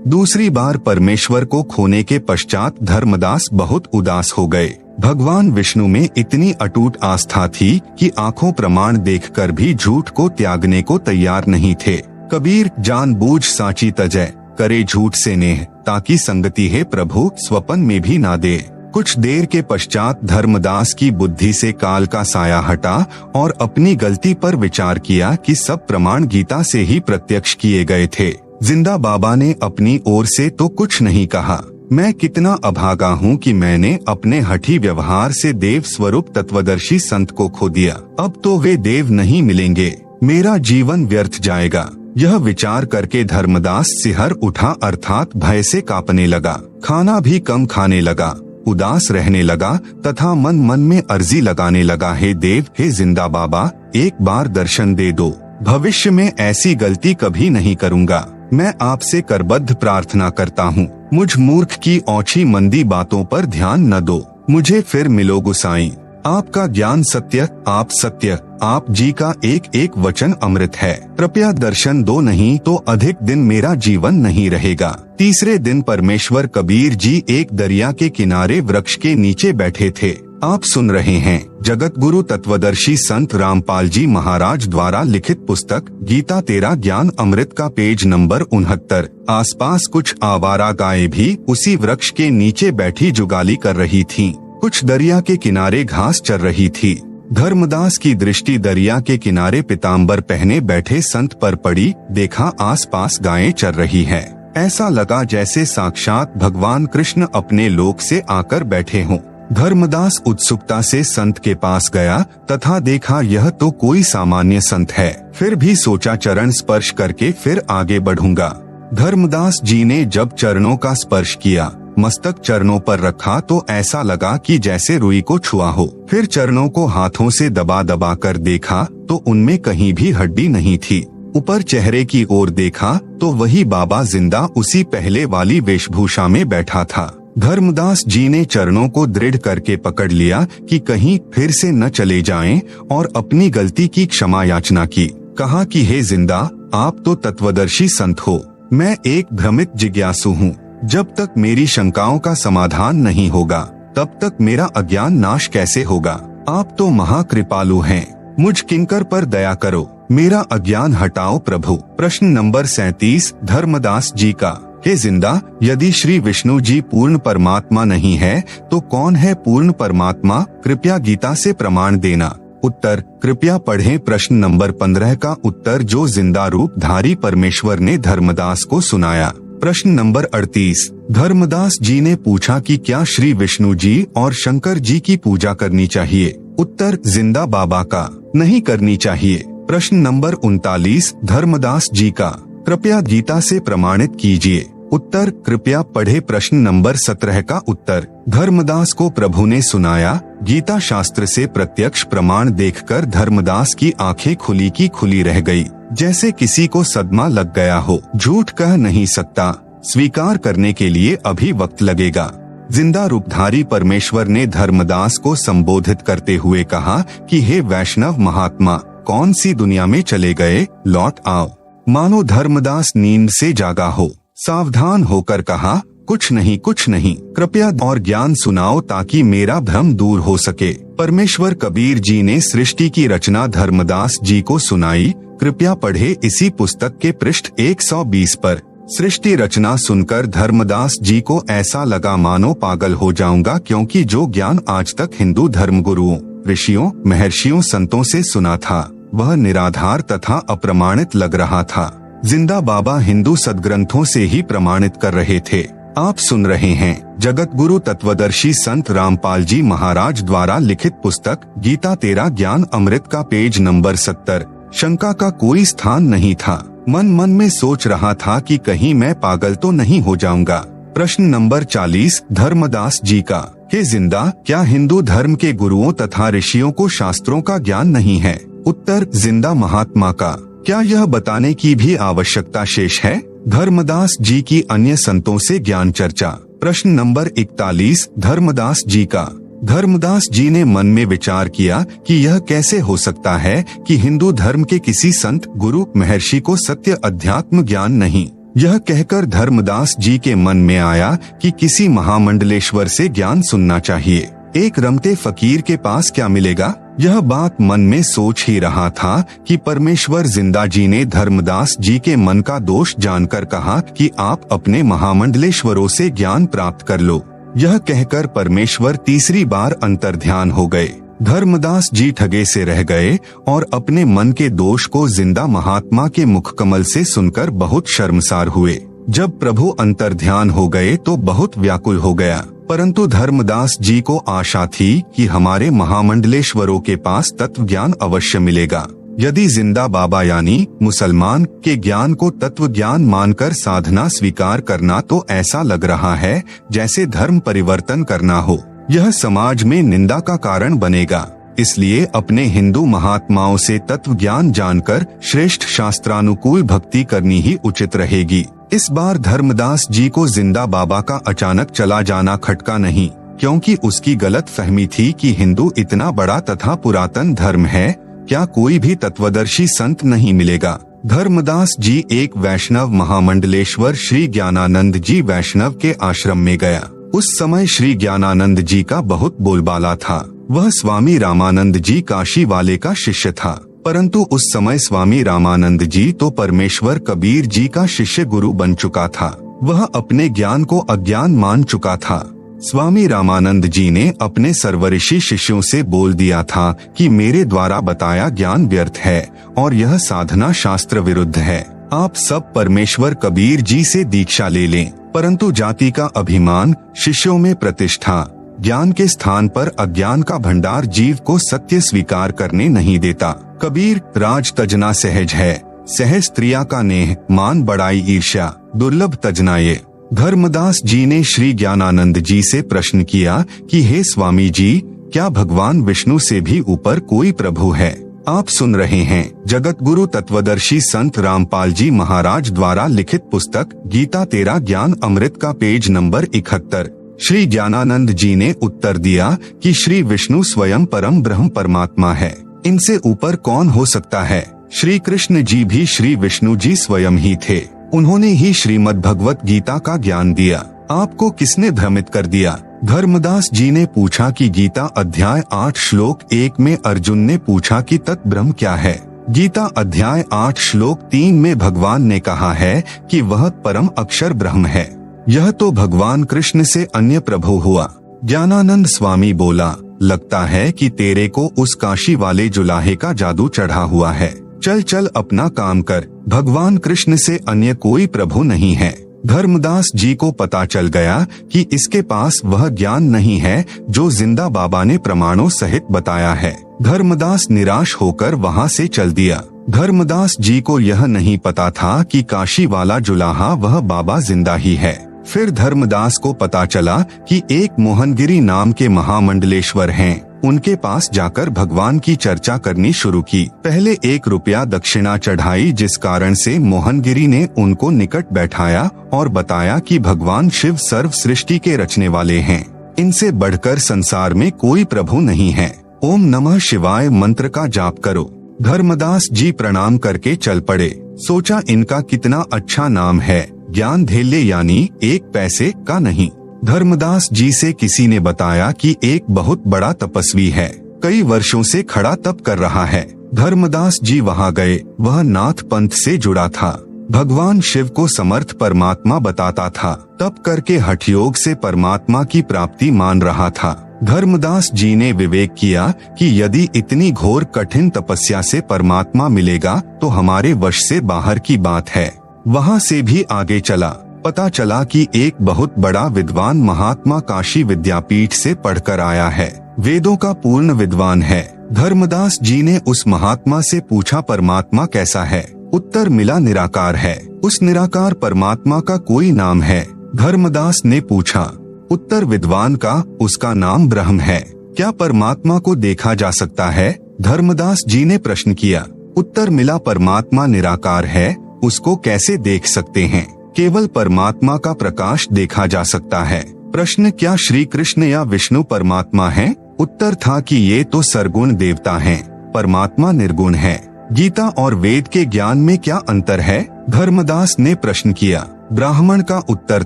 दूसरी बार परमेश्वर को खोने के पश्चात धर्मदास बहुत उदास हो गए। भगवान विष्णु में इतनी अटूट आस्था थी कि आंखों प्रमाण देखकर भी झूठ को त्यागने को तैयार नहीं थे। कबीर जानबूझ साची तजय, करे झूठ से नेह, ताकि संगति है प्रभु स्वपन में भी ना दे। कुछ देर के पश्चात धर्मदास की बुद्धि से काल का साया हटा और अपनी गलती पर विचार किया कि सब प्रमाण गीता से ही प्रत्यक्ष किए गए थे। जिंदा बाबा ने अपनी ओर से तो कुछ नहीं कहा। मैं कितना अभागा हूँ कि मैंने अपने हठी व्यवहार से देव स्वरूप तत्वदर्शी संत को खो दिया। अब तो वे देव नहीं मिलेंगे, मेरा जीवन व्यर्थ जाएगा। यह विचार करके धर्मदास सिहर उठा अर्थात भय से कांपने लगा। खाना भी कम खाने लगा, उदास रहने लगा तथा मन मन में अर्जी लगाने लगा, हे देव, हे जिंदा बाबा, एक बार दर्शन दे दो। भविष्य में ऐसी गलती कभी नहीं करूँगा। मैं आपसे करबद्ध प्रार्थना करता हूँ। मुझ मूर्ख की औछी मंदी बातों पर ध्यान न दो। मुझे फिर मिलो गुसाई। आपका ज्ञान सत्य, आप सत्य, आप जी का एक एक वचन अमृत है। कृपया दर्शन दो, नहीं तो अधिक दिन मेरा जीवन नहीं रहेगा। तीसरे दिन परमेश्वर कबीर जी एक दरिया के किनारे वृक्ष के नीचे बैठे थे। आप सुन रहे हैं जगत गुरु तत्वदर्शी संत रामपाल जी महाराज द्वारा लिखित पुस्तक गीता तेरा ज्ञान अमृत का पेज नंबर 69। आसपास कुछ आवारा गायें भी उसी वृक्ष के नीचे बैठी जुगाली कर रही थीं। कुछ दरिया के किनारे घास चर रही थी। धर्मदास की दृष्टि दरिया के किनारे पीताम्बर पहने बैठे संत पर पड़ी। देखा आसपास गायें चर रही है। ऐसा लगा जैसे साक्षात भगवान कृष्ण अपने लोक से आकर बैठे हों। धर्मदास उत्सुकता से संत के पास गया तथा देखा यह तो कोई सामान्य संत है। फिर भी सोचा चरण स्पर्श करके फिर आगे बढ़ूंगा। धर्मदास जी ने जब चरणों का स्पर्श किया, मस्तक चरणों पर रखा तो ऐसा लगा कि जैसे रुई को छुआ हो। फिर चरणों को हाथों से दबा दबा कर देखा तो उनमें कहीं भी हड्डी नहीं थी। ऊपर चेहरे की ओर देखा तो वही बाबा जिंदा उसी पहले वाली वेशभूषा में बैठा था। धर्मदास जी ने चरणों को दृढ़ करके पकड़ लिया कि कहीं फिर से न चले जाएं और अपनी गलती की क्षमा याचना की। कहा कि हे जिंदा, आप तो तत्वदर्शी संत हो, मैं एक भ्रमित जिज्ञासु हूँ। जब तक मेरी शंकाओं का समाधान नहीं होगा तब तक मेरा अज्ञान नाश कैसे होगा। आप तो महाकृपालु हैं, मुझ किंकर पर दया करो, मेरा अज्ञान हटाओ प्रभु। प्रश्न नंबर 37 धर्मदास जी का, हे जिंदा, यदि श्री विष्णु जी पूर्ण परमात्मा नहीं है तो कौन है पूर्ण परमात्मा? कृपया गीता से प्रमाण देना। उत्तर, कृपया पढ़ें प्रश्न नंबर 15 का उत्तर जो जिंदा रूप धारी परमेश्वर ने धर्मदास को सुनाया। प्रश्न नंबर 38 धर्मदास जी ने पूछा कि क्या श्री विष्णु जी और शंकर जी की पूजा करनी चाहिए? उत्तर, जिंदा बाबा का नहीं करनी चाहिए। प्रश्न नंबर 39 धर्मदास जी का, कृपया गीता से प्रमाणित कीजिए। उत्तर कृपया पढ़े प्रश्न नंबर 17 का उत्तर। धर्मदास को प्रभु ने सुनाया। गीता शास्त्र से प्रत्यक्ष प्रमाण देखकर धर्मदास की आंखें खुली की खुली रह गई, जैसे किसी को सदमा लग गया हो। झूठ कह नहीं सकता, स्वीकार करने के लिए अभी वक्त लगेगा। जिंदा रूपधारी परमेश्वर ने धर्मदास को संबोधित करते हुए कहा कि हे वैष्णव महात्मा, कौन सी दुनिया में चले गए, लौट आओ। मानो धर्मदास नींद से जागा हो। सावधान होकर कहा, कुछ नहीं कुछ नहीं, कृपया और ज्ञान सुनाओ ताकि मेरा भ्रम दूर हो सके। परमेश्वर कबीर जी ने सृष्टि की रचना धर्मदास जी को सुनाई। कृपया पढ़े इसी पुस्तक के पृष्ठ 120 पर। सृष्टि रचना सुनकर धर्मदास जी को ऐसा लगा मानो पागल हो जाऊंगा, क्योंकि जो ज्ञान आज तक हिंदू धर्मगुरुओं, ऋषियों, महर्षियों, संतों से सुना था वह निराधार तथा अप्रमाणित लग रहा था। जिंदा बाबा हिंदू सदग्रंथों से ही प्रमाणित कर रहे थे। आप सुन रहे हैं जगत गुरु तत्वदर्शी संत रामपाल जी महाराज द्वारा लिखित पुस्तक गीता तेरा ज्ञान अमृत का पेज नंबर 70। शंका का कोई स्थान नहीं था। मन मन में सोच रहा था कि कहीं मैं पागल तो नहीं हो जाऊंगा। प्रश्न नंबर 40 धर्मदास जी का, हे जिंदा, क्या हिंदू धर्म के गुरुओं तथा ऋषियों को शास्त्रों का ज्ञान नहीं है? उत्तर जिंदा महात्मा का, क्या यह बताने की भी आवश्यकता शेष है? धर्मदास जी की अन्य संतों से ज्ञान चर्चा। प्रश्न नंबर 41 धर्मदास जी का, धर्मदास जी ने मन में विचार किया कि यह कैसे हो सकता है कि हिंदू धर्म के किसी संत, गुरु, महर्षि को सत्य अध्यात्म ज्ञान नहीं। यह कहकर धर्मदास जी के मन में आया कि किसी महामंडलेश्वर से ज्ञान सुनना चाहिए। एक रमते फकीर के पास क्या मिलेगा? यह बात मन में सोच ही रहा था कि परमेश्वर जिंदा जी ने धर्मदास जी के मन का दोष जानकर कहा कि आप अपने महामंडलेश्वरों से ज्ञान प्राप्त कर लो। यह कहकर परमेश्वर तीसरी बार अंतर्ध्यान हो गए। धर्मदास जी ठगे से रह गए और अपने मन के दोष को जिंदा महात्मा के मुखकमल से सुनकर बहुत शर्मसार हुए। जब प्रभु अंतर्ध्यान हो गए तो बहुत व्याकुल हो गया, परंतु धर्मदास जी को आशा थी कि हमारे महामंडलेश्वरों के पास तत्व ज्ञान अवश्य मिलेगा। यदि जिंदा बाबा यानी मुसलमान के ज्ञान को तत्व ज्ञान मानकर साधना स्वीकार करना, तो ऐसा लग रहा है जैसे धर्म परिवर्तन करना हो। यह समाज में निंदा का कारण बनेगा। इसलिए अपने हिंदू महात्माओं से तत्व ज्ञान जानकर श्रेष्ठ शास्त्रानुकूल भक्ति करनी ही उचित रहेगी। इस बार धर्मदास जी को जिंदा बाबा का अचानक चला जाना खटका नहीं, क्योंकि उसकी गलत फहमी थी कि हिंदू इतना बड़ा तथा पुरातन धर्म है, क्या कोई भी तत्वदर्शी संत नहीं मिलेगा। धर्मदास जी एक वैष्णव महामंडलेश्वर श्री ज्ञानानंद जी वैष्णव के आश्रम में गया। उस समय श्री ज्ञानानंद जी का बहुत बोलबाला था। वह स्वामी रामानंद जी काशी वाले का शिष्य था, परंतु उस समय स्वामी रामानंद जी तो परमेश्वर कबीर जी का शिष्य गुरु बन चुका था। वह अपने ज्ञान को अज्ञान मान चुका था। स्वामी रामानंद जी ने अपने सर्वऋषि शिष्यों से बोल दिया था कि मेरे द्वारा बताया ज्ञान व्यर्थ है और यह साधना शास्त्र विरुद्ध है। आप सब परमेश्वर कबीर जी से दीक्षा ले लें, परंतु जाति का अभिमान, शिष्यों में प्रतिष्ठा, ज्ञान के स्थान पर अज्ञान का भंडार जीव को सत्य स्वीकार करने नहीं देता। कबीर, राज तजना सहज है, सहज स्त्रिया का नेह, मान बड़ाई ईर्ष्या, दुर्लभ तजना ये। धर्मदास जी ने श्री ज्ञानानंद जी से प्रश्न किया कि हे स्वामी जी, क्या भगवान विष्णु से भी ऊपर कोई प्रभु है? आप सुन रहे हैं जगत गुरु तत्वदर्शी संत रामपाल जी महाराज द्वारा लिखित पुस्तक गीता तेरा ज्ञान अमृत का पेज नंबर 71। श्री ज्ञानानंद जी ने उत्तर दिया कि श्री विष्णु स्वयं परम ब्रह्म परमात्मा है, इनसे ऊपर कौन हो सकता है। श्री कृष्ण जी भी श्री विष्णु जी स्वयं ही थे। उन्होंने ही श्रीमद् भगवत गीता का ज्ञान दिया। आपको किसने भ्रमित कर दिया? धर्मदास जी ने पूछा कि गीता अध्याय 8 श्लोक 1 में अर्जुन ने पूछा कि तत् ब्रह्म क्या है। गीता अध्याय 8 श्लोक 3 में भगवान ने कहा है कि वह परम अक्षर ब्रह्म है। यह तो भगवान कृष्ण से अन्य प्रभु हुआ। ज्ञानानंद स्वामी बोला, लगता है कि तेरे को उस काशी वाले जुलाहे का जादू चढ़ा हुआ है। चल चल अपना काम कर, भगवान कृष्ण से अन्य कोई प्रभु नहीं है। धर्मदास जी को पता चल गया कि इसके पास वह ज्ञान नहीं है जो जिंदा बाबा ने प्रमाणों सहित बताया है। धर्मदास निराश होकर वहां से चल दिया। धर्मदास जी को यह नहीं पता था कि काशी वाला जुलाहा वह बाबा जिंदा ही है। फिर धर्मदास को पता चला कि एक मोहनगिरी नाम के महामंडलेश्वर हैं। उनके पास जाकर भगवान की चर्चा करनी शुरू की। पहले 1 रुपया दक्षिणा चढ़ाई, जिस कारण से मोहनगिरी ने उनको निकट बैठाया और बताया कि भगवान शिव सर्व सृष्टि के रचने वाले हैं। इनसे बढ़कर संसार में कोई प्रभु नहीं है। ओम नमः शिवाय मंत्र का जाप करो। धर्मदास जी प्रणाम करके चल पड़े। सोचा इनका कितना अच्छा नाम है, ज्ञान धेल्य, यानी 1 पैसे का नहीं। धर्मदास जी से किसी ने बताया कि एक बहुत बड़ा तपस्वी है, कई वर्षों से खड़ा तप कर रहा है। धर्मदास जी वहां गए। वह नाथ पंथ से जुड़ा था, भगवान शिव को समर्थ परमात्मा बताता था, तप करके हठ योग से परमात्मा की प्राप्ति मान रहा था। धर्मदास जी ने विवेक किया कि यदि इतनी घोर कठिन तपस्या से परमात्मा मिलेगा तो हमारे वश से बाहर की बात है। वहां से भी आगे चला। पता चला कि एक बहुत बड़ा विद्वान महात्मा काशी विद्यापीठ से पढ़कर आया है, वेदों का पूर्ण विद्वान है। धर्मदास जी ने उस महात्मा से पूछा परमात्मा कैसा है? उत्तर मिला निराकार है। उस निराकार परमात्मा का कोई नाम है? धर्मदास ने पूछा। उत्तर विद्वान का, उसका नाम ब्रह्म है। क्या परमात्मा को देखा जा सकता है? धर्मदास जी ने प्रश्न किया। उत्तर मिला परमात्मा निराकार है, उसको कैसे देख सकते हैं? केवल परमात्मा का प्रकाश देखा जा सकता है। प्रश्न, क्या श्री कृष्ण या विष्णु परमात्मा हैं? उत्तर था कि ये तो सरगुण देवता हैं, परमात्मा निर्गुण है। गीता और वेद के ज्ञान में क्या अंतर है? धर्मदास ने प्रश्न किया। ब्राह्मण का उत्तर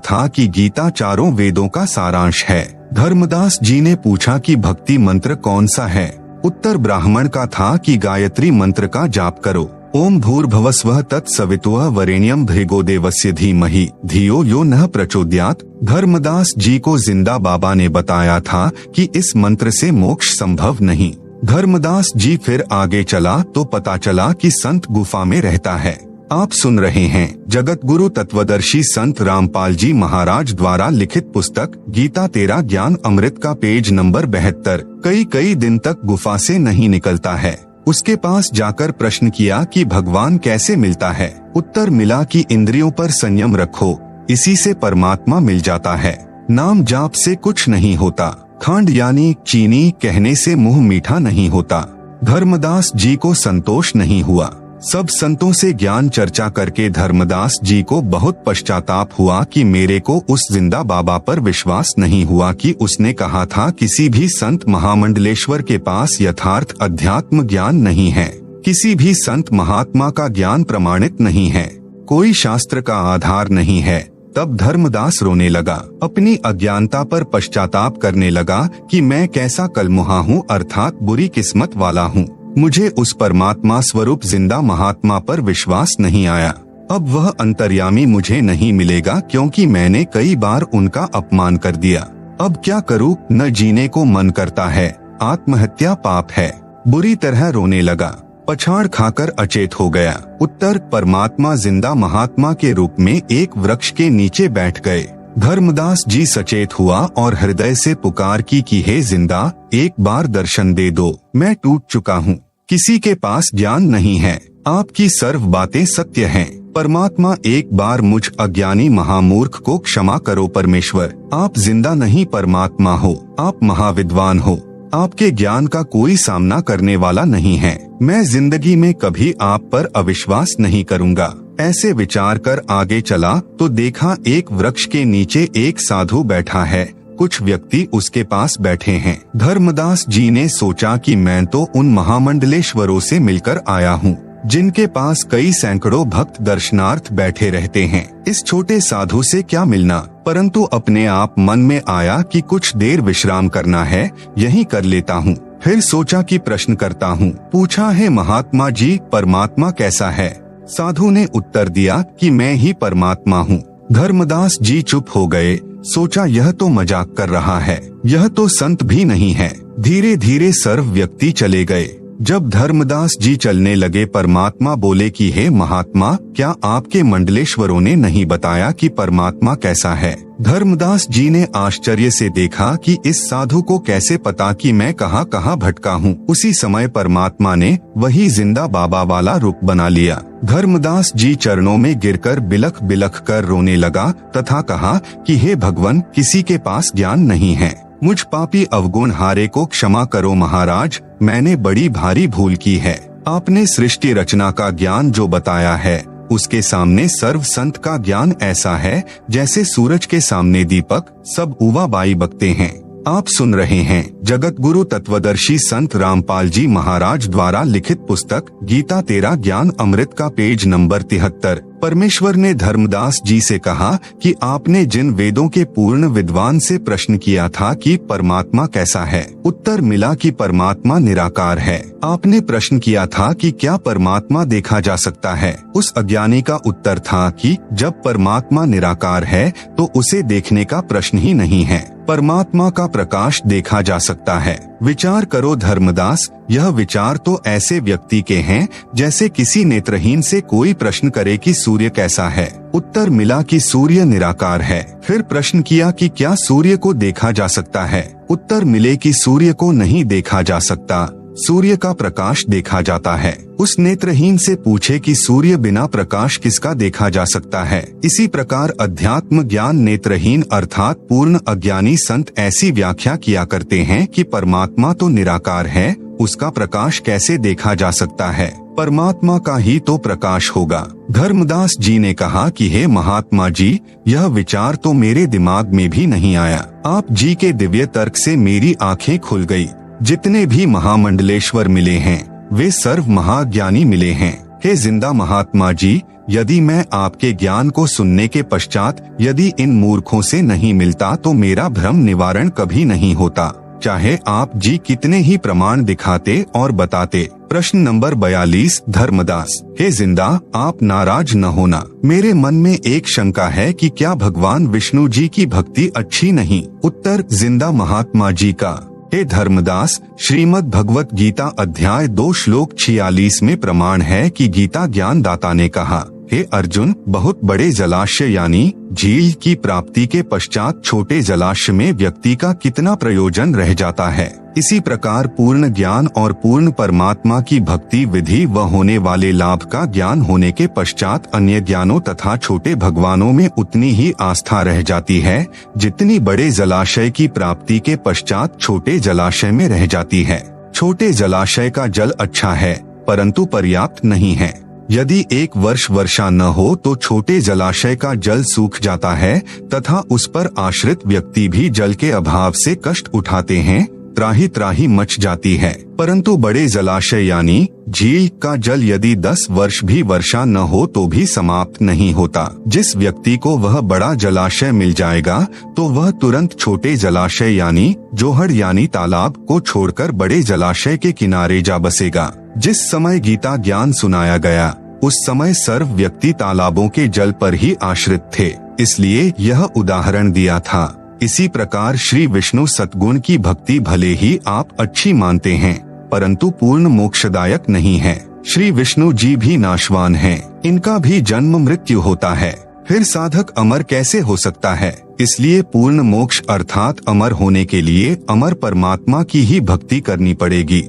था कि गीता चारों वेदों का सारांश है। धर्मदास जी ने पूछा कि भक्ति मंत्र कौन सा है? उत्तर ब्राह्मण का था कि गायत्री मंत्र का जाप करो। ओम भूर्भुवस्वः तत्सवितुः वरेण्यं भृगो देवस्य धीमहि धियो यो नः प्रचोदयात्। धर्मदास जी को जिंदा बाबा ने बताया था कि इस मंत्र से मोक्ष संभव नहीं। धर्मदास जी फिर आगे चला तो पता चला कि संत गुफा में रहता है। आप सुन रहे हैं जगत गुरु तत्वदर्शी संत रामपाल जी महाराज द्वारा लिखित पुस्तक गीता तेरा ज्ञान अमृत का पेज नंबर 72। कई दिन तक गुफा से नहीं निकलता है। उसके पास जाकर प्रश्न किया कि भगवान कैसे मिलता है? उत्तर मिला कि इंद्रियों पर संयम रखो, इसी से परमात्मा मिल जाता है। नाम जाप से कुछ नहीं होता, खंड यानी चीनी कहने से मुंह मीठा नहीं होता। धर्मदास जी को संतोष नहीं हुआ। सब संतों से ज्ञान चर्चा करके धर्मदास जी को बहुत पश्चाताप हुआ कि मेरे को उस जिंदा बाबा पर विश्वास नहीं हुआ कि उसने कहा था किसी भी संत महामंडलेश्वर के पास यथार्थ अध्यात्म ज्ञान नहीं है, किसी भी संत महात्मा का ज्ञान प्रमाणित नहीं है, कोई शास्त्र का आधार नहीं है। तब धर्मदास रोने लगा, अपनी अज्ञानता पर पश्चाताप करने लगा कि मैं कैसा कलमुहा हूँ, अर्थात बुरी किस्मत वाला हूँ। मुझे उस परमात्मा स्वरूप जिंदा महात्मा पर विश्वास नहीं आया। अब वह अंतर्यामी मुझे नहीं मिलेगा क्योंकि मैंने कई बार उनका अपमान कर दिया। अब क्या करूँ? न जीने को मन करता है, आत्महत्या पाप है। बुरी तरह रोने लगा, पछाड़ खाकर अचेत हो गया। उत्तर, परमात्मा जिंदा महात्मा के रूप में एक वृक्ष के नीचे बैठ गए। धर्मदास जी सचेत हुआ और हृदय से पुकार की कि हे जिंदा, एक बार दर्शन दे दो, मैं टूट चुका हूँ, किसी के पास ज्ञान नहीं है, आपकी सर्व बातें सत्य हैं। परमात्मा, एक बार मुझ अज्ञानी महामूर्ख को क्षमा करो परमेश्वर। आप जिंदा नहीं परमात्मा हो, आप महाविद्वान हो, आपके ज्ञान का कोई सामना करने वाला नहीं है। मैं जिंदगी में कभी आप पर अविश्वास नहीं करूँगा। ऐसे विचार कर आगे चला तो देखा एक वृक्ष के नीचे एक साधु बैठा है, कुछ व्यक्ति उसके पास बैठे हैं। धर्मदास जी ने सोचा कि मैं तो उन महामंडलेश्वरों से मिलकर आया हूँ जिनके पास कई सैकड़ों भक्त दर्शनार्थ बैठे रहते हैं, इस छोटे साधु से क्या मिलना। परंतु अपने आप मन में आया कि कुछ देर विश्राम करना है, यही कर लेता हूँ। फिर सोचा कि प्रश्न करता हूँ। पूछा है महात्मा जी, परमात्मा कैसा है? साधु ने उत्तर दिया कि मैं ही परमात्मा हूँ। धर्मदास जी चुप हो गए। सोचा यह तो मजाक कर रहा है, यह तो संत भी नहीं है। धीरे धीरे सर्व व्यक्ति चले गए। जब धर्मदास जी चलने लगे, परमात्मा बोले कि हे महात्मा, क्या आपके मंडलेश्वरों ने नहीं बताया कि परमात्मा कैसा है? धर्मदास जी ने आश्चर्य से देखा कि इस साधु को कैसे पता कि मैं कहाँ कहाँ भटका हूँ। उसी समय परमात्मा ने वही जिंदा बाबा वाला रूप बना लिया। धर्मदास जी चरणों में गिरकर बिलख बिलख कर रोने लगा तथा कहा कि हे भगवान, किसी के पास ज्ञान नहीं है, मुझ पापी अवगुण हारे को क्षमा करो महाराज, मैंने बड़ी भारी भूल की है। आपने सृष्टि रचना का ज्ञान जो बताया है, उसके सामने सर्व संत का ज्ञान ऐसा है जैसे सूरज के सामने दीपक, सब उवा बाई बकते हैं। आप सुन रहे हैं जगत गुरु तत्वदर्शी संत रामपाल जी महाराज द्वारा लिखित पुस्तक गीता तेरा ज्ञान अमृत का पेज नंबर 73। परमेश्वर ने धर्मदास जी से कहा कि आपने जिन वेदों के पूर्ण विद्वान से प्रश्न किया था कि परमात्मा कैसा है, उत्तर मिला कि परमात्मा निराकार है। आपने प्रश्न किया था कि क्या परमात्मा देखा जा सकता है, उस अज्ञानी का उत्तर था कि जब परमात्मा निराकार है तो उसे देखने का प्रश्न ही नहीं है, परमात्मा का प्रकाश देखा जा सकता है। विचार करो धर्मदास, यह विचार तो ऐसे व्यक्ति के हैं जैसे किसी नेत्रहीन से कोई प्रश्न करे कि सूर्य कैसा है, उत्तर मिला कि सूर्य निराकार है। फिर प्रश्न किया कि क्या सूर्य को देखा जा सकता है, उत्तर मिले कि सूर्य को नहीं देखा जा सकता, सूर्य का प्रकाश देखा जाता है। उस नेत्रहीन से पूछे कि सूर्य बिना प्रकाश किसका देखा जा सकता है। इसी प्रकार अध्यात्म ज्ञान नेत्रहीन अर्थात पूर्ण अज्ञानी संत ऐसी व्याख्या किया करते हैं कि परमात्मा तो निराकार है, उसका प्रकाश कैसे देखा जा सकता है, परमात्मा का ही तो प्रकाश होगा। धर्मदास जी ने कहा कि हे महात्मा जी, यह विचार तो मेरे दिमाग में भी नहीं आया। आप जी के दिव्य तर्क से मेरी आंखें खुल गई। जितने भी महामंडलेश्वर मिले हैं वे सर्व महाज्ञानी मिले हैं। हे जिंदा महात्मा जी, यदि मैं आपके ज्ञान को सुनने के पश्चात यदि इन मूर्खों से नहीं मिलता तो मेरा भ्रम निवारण कभी नहीं होता, चाहे आप जी कितने ही प्रमाण दिखाते और बताते। प्रश्न नंबर 42 धर्मदास, हे जिंदा, आप नाराज न होना, मेरे मन में एक शंका है कि क्या भगवान विष्णु जी की भक्ति अच्छी नहीं? उत्तर जिंदा महात्मा जी का, हे धर्मदास, श्रीमद् भगवत गीता अध्याय 2 श्लोक 46 में प्रमाण है कि गीता ज्ञान दाता ने कहा, हे अर्जुन, बहुत बड़े जलाशय यानी झील की प्राप्ति के पश्चात छोटे जलाशय में व्यक्ति का कितना प्रयोजन रह जाता है। इसी प्रकार पूर्ण ज्ञान और पूर्ण परमात्मा की भक्ति विधि व होने वाले लाभ का ज्ञान होने के पश्चात अन्य ज्ञानों तथा छोटे भगवानों में उतनी ही आस्था रह जाती है जितनी बड़े जलाशय की प्राप्ति के पश्चात छोटे जलाशय में रह जाती है। छोटे जलाशय का जल अच्छा है परंतु पर्याप्त नहीं है। यदि एक वर्ष वर्षा न हो तो छोटे जलाशय का जल सूख जाता है तथा उस पर आश्रित व्यक्ति भी जल के अभाव से कष्ट उठाते हैं, त्राही त्राही मच जाती है। परंतु बड़े जलाशय यानी झील का जल यदि 10 वर्ष भी वर्षा न हो तो भी समाप्त नहीं होता। जिस व्यक्ति को वह बड़ा जलाशय मिल जाएगा तो वह तुरंत छोटे जलाशय यानी जोहड़ यानी तालाब को छोड़कर बड़े जलाशय के किनारे जा बसेगा। जिस समय गीता ज्ञान सुनाया गया उस समय सर्व व्यक्ति तालाबों के जल पर ही आश्रित थे, इसलिए यह उदाहरण दिया था। इसी प्रकार श्री विष्णु सतगुण की भक्ति भले ही आप अच्छी मानते हैं परंतु पूर्ण मोक्षदायक नहीं है। श्री विष्णु जी भी नाशवान हैं, इनका भी जन्म मृत्यु होता है, फिर साधक अमर कैसे हो सकता है? इसलिए पूर्ण मोक्ष अर्थात अमर होने के लिए अमर परमात्मा की ही भक्ति करनी पड़ेगी।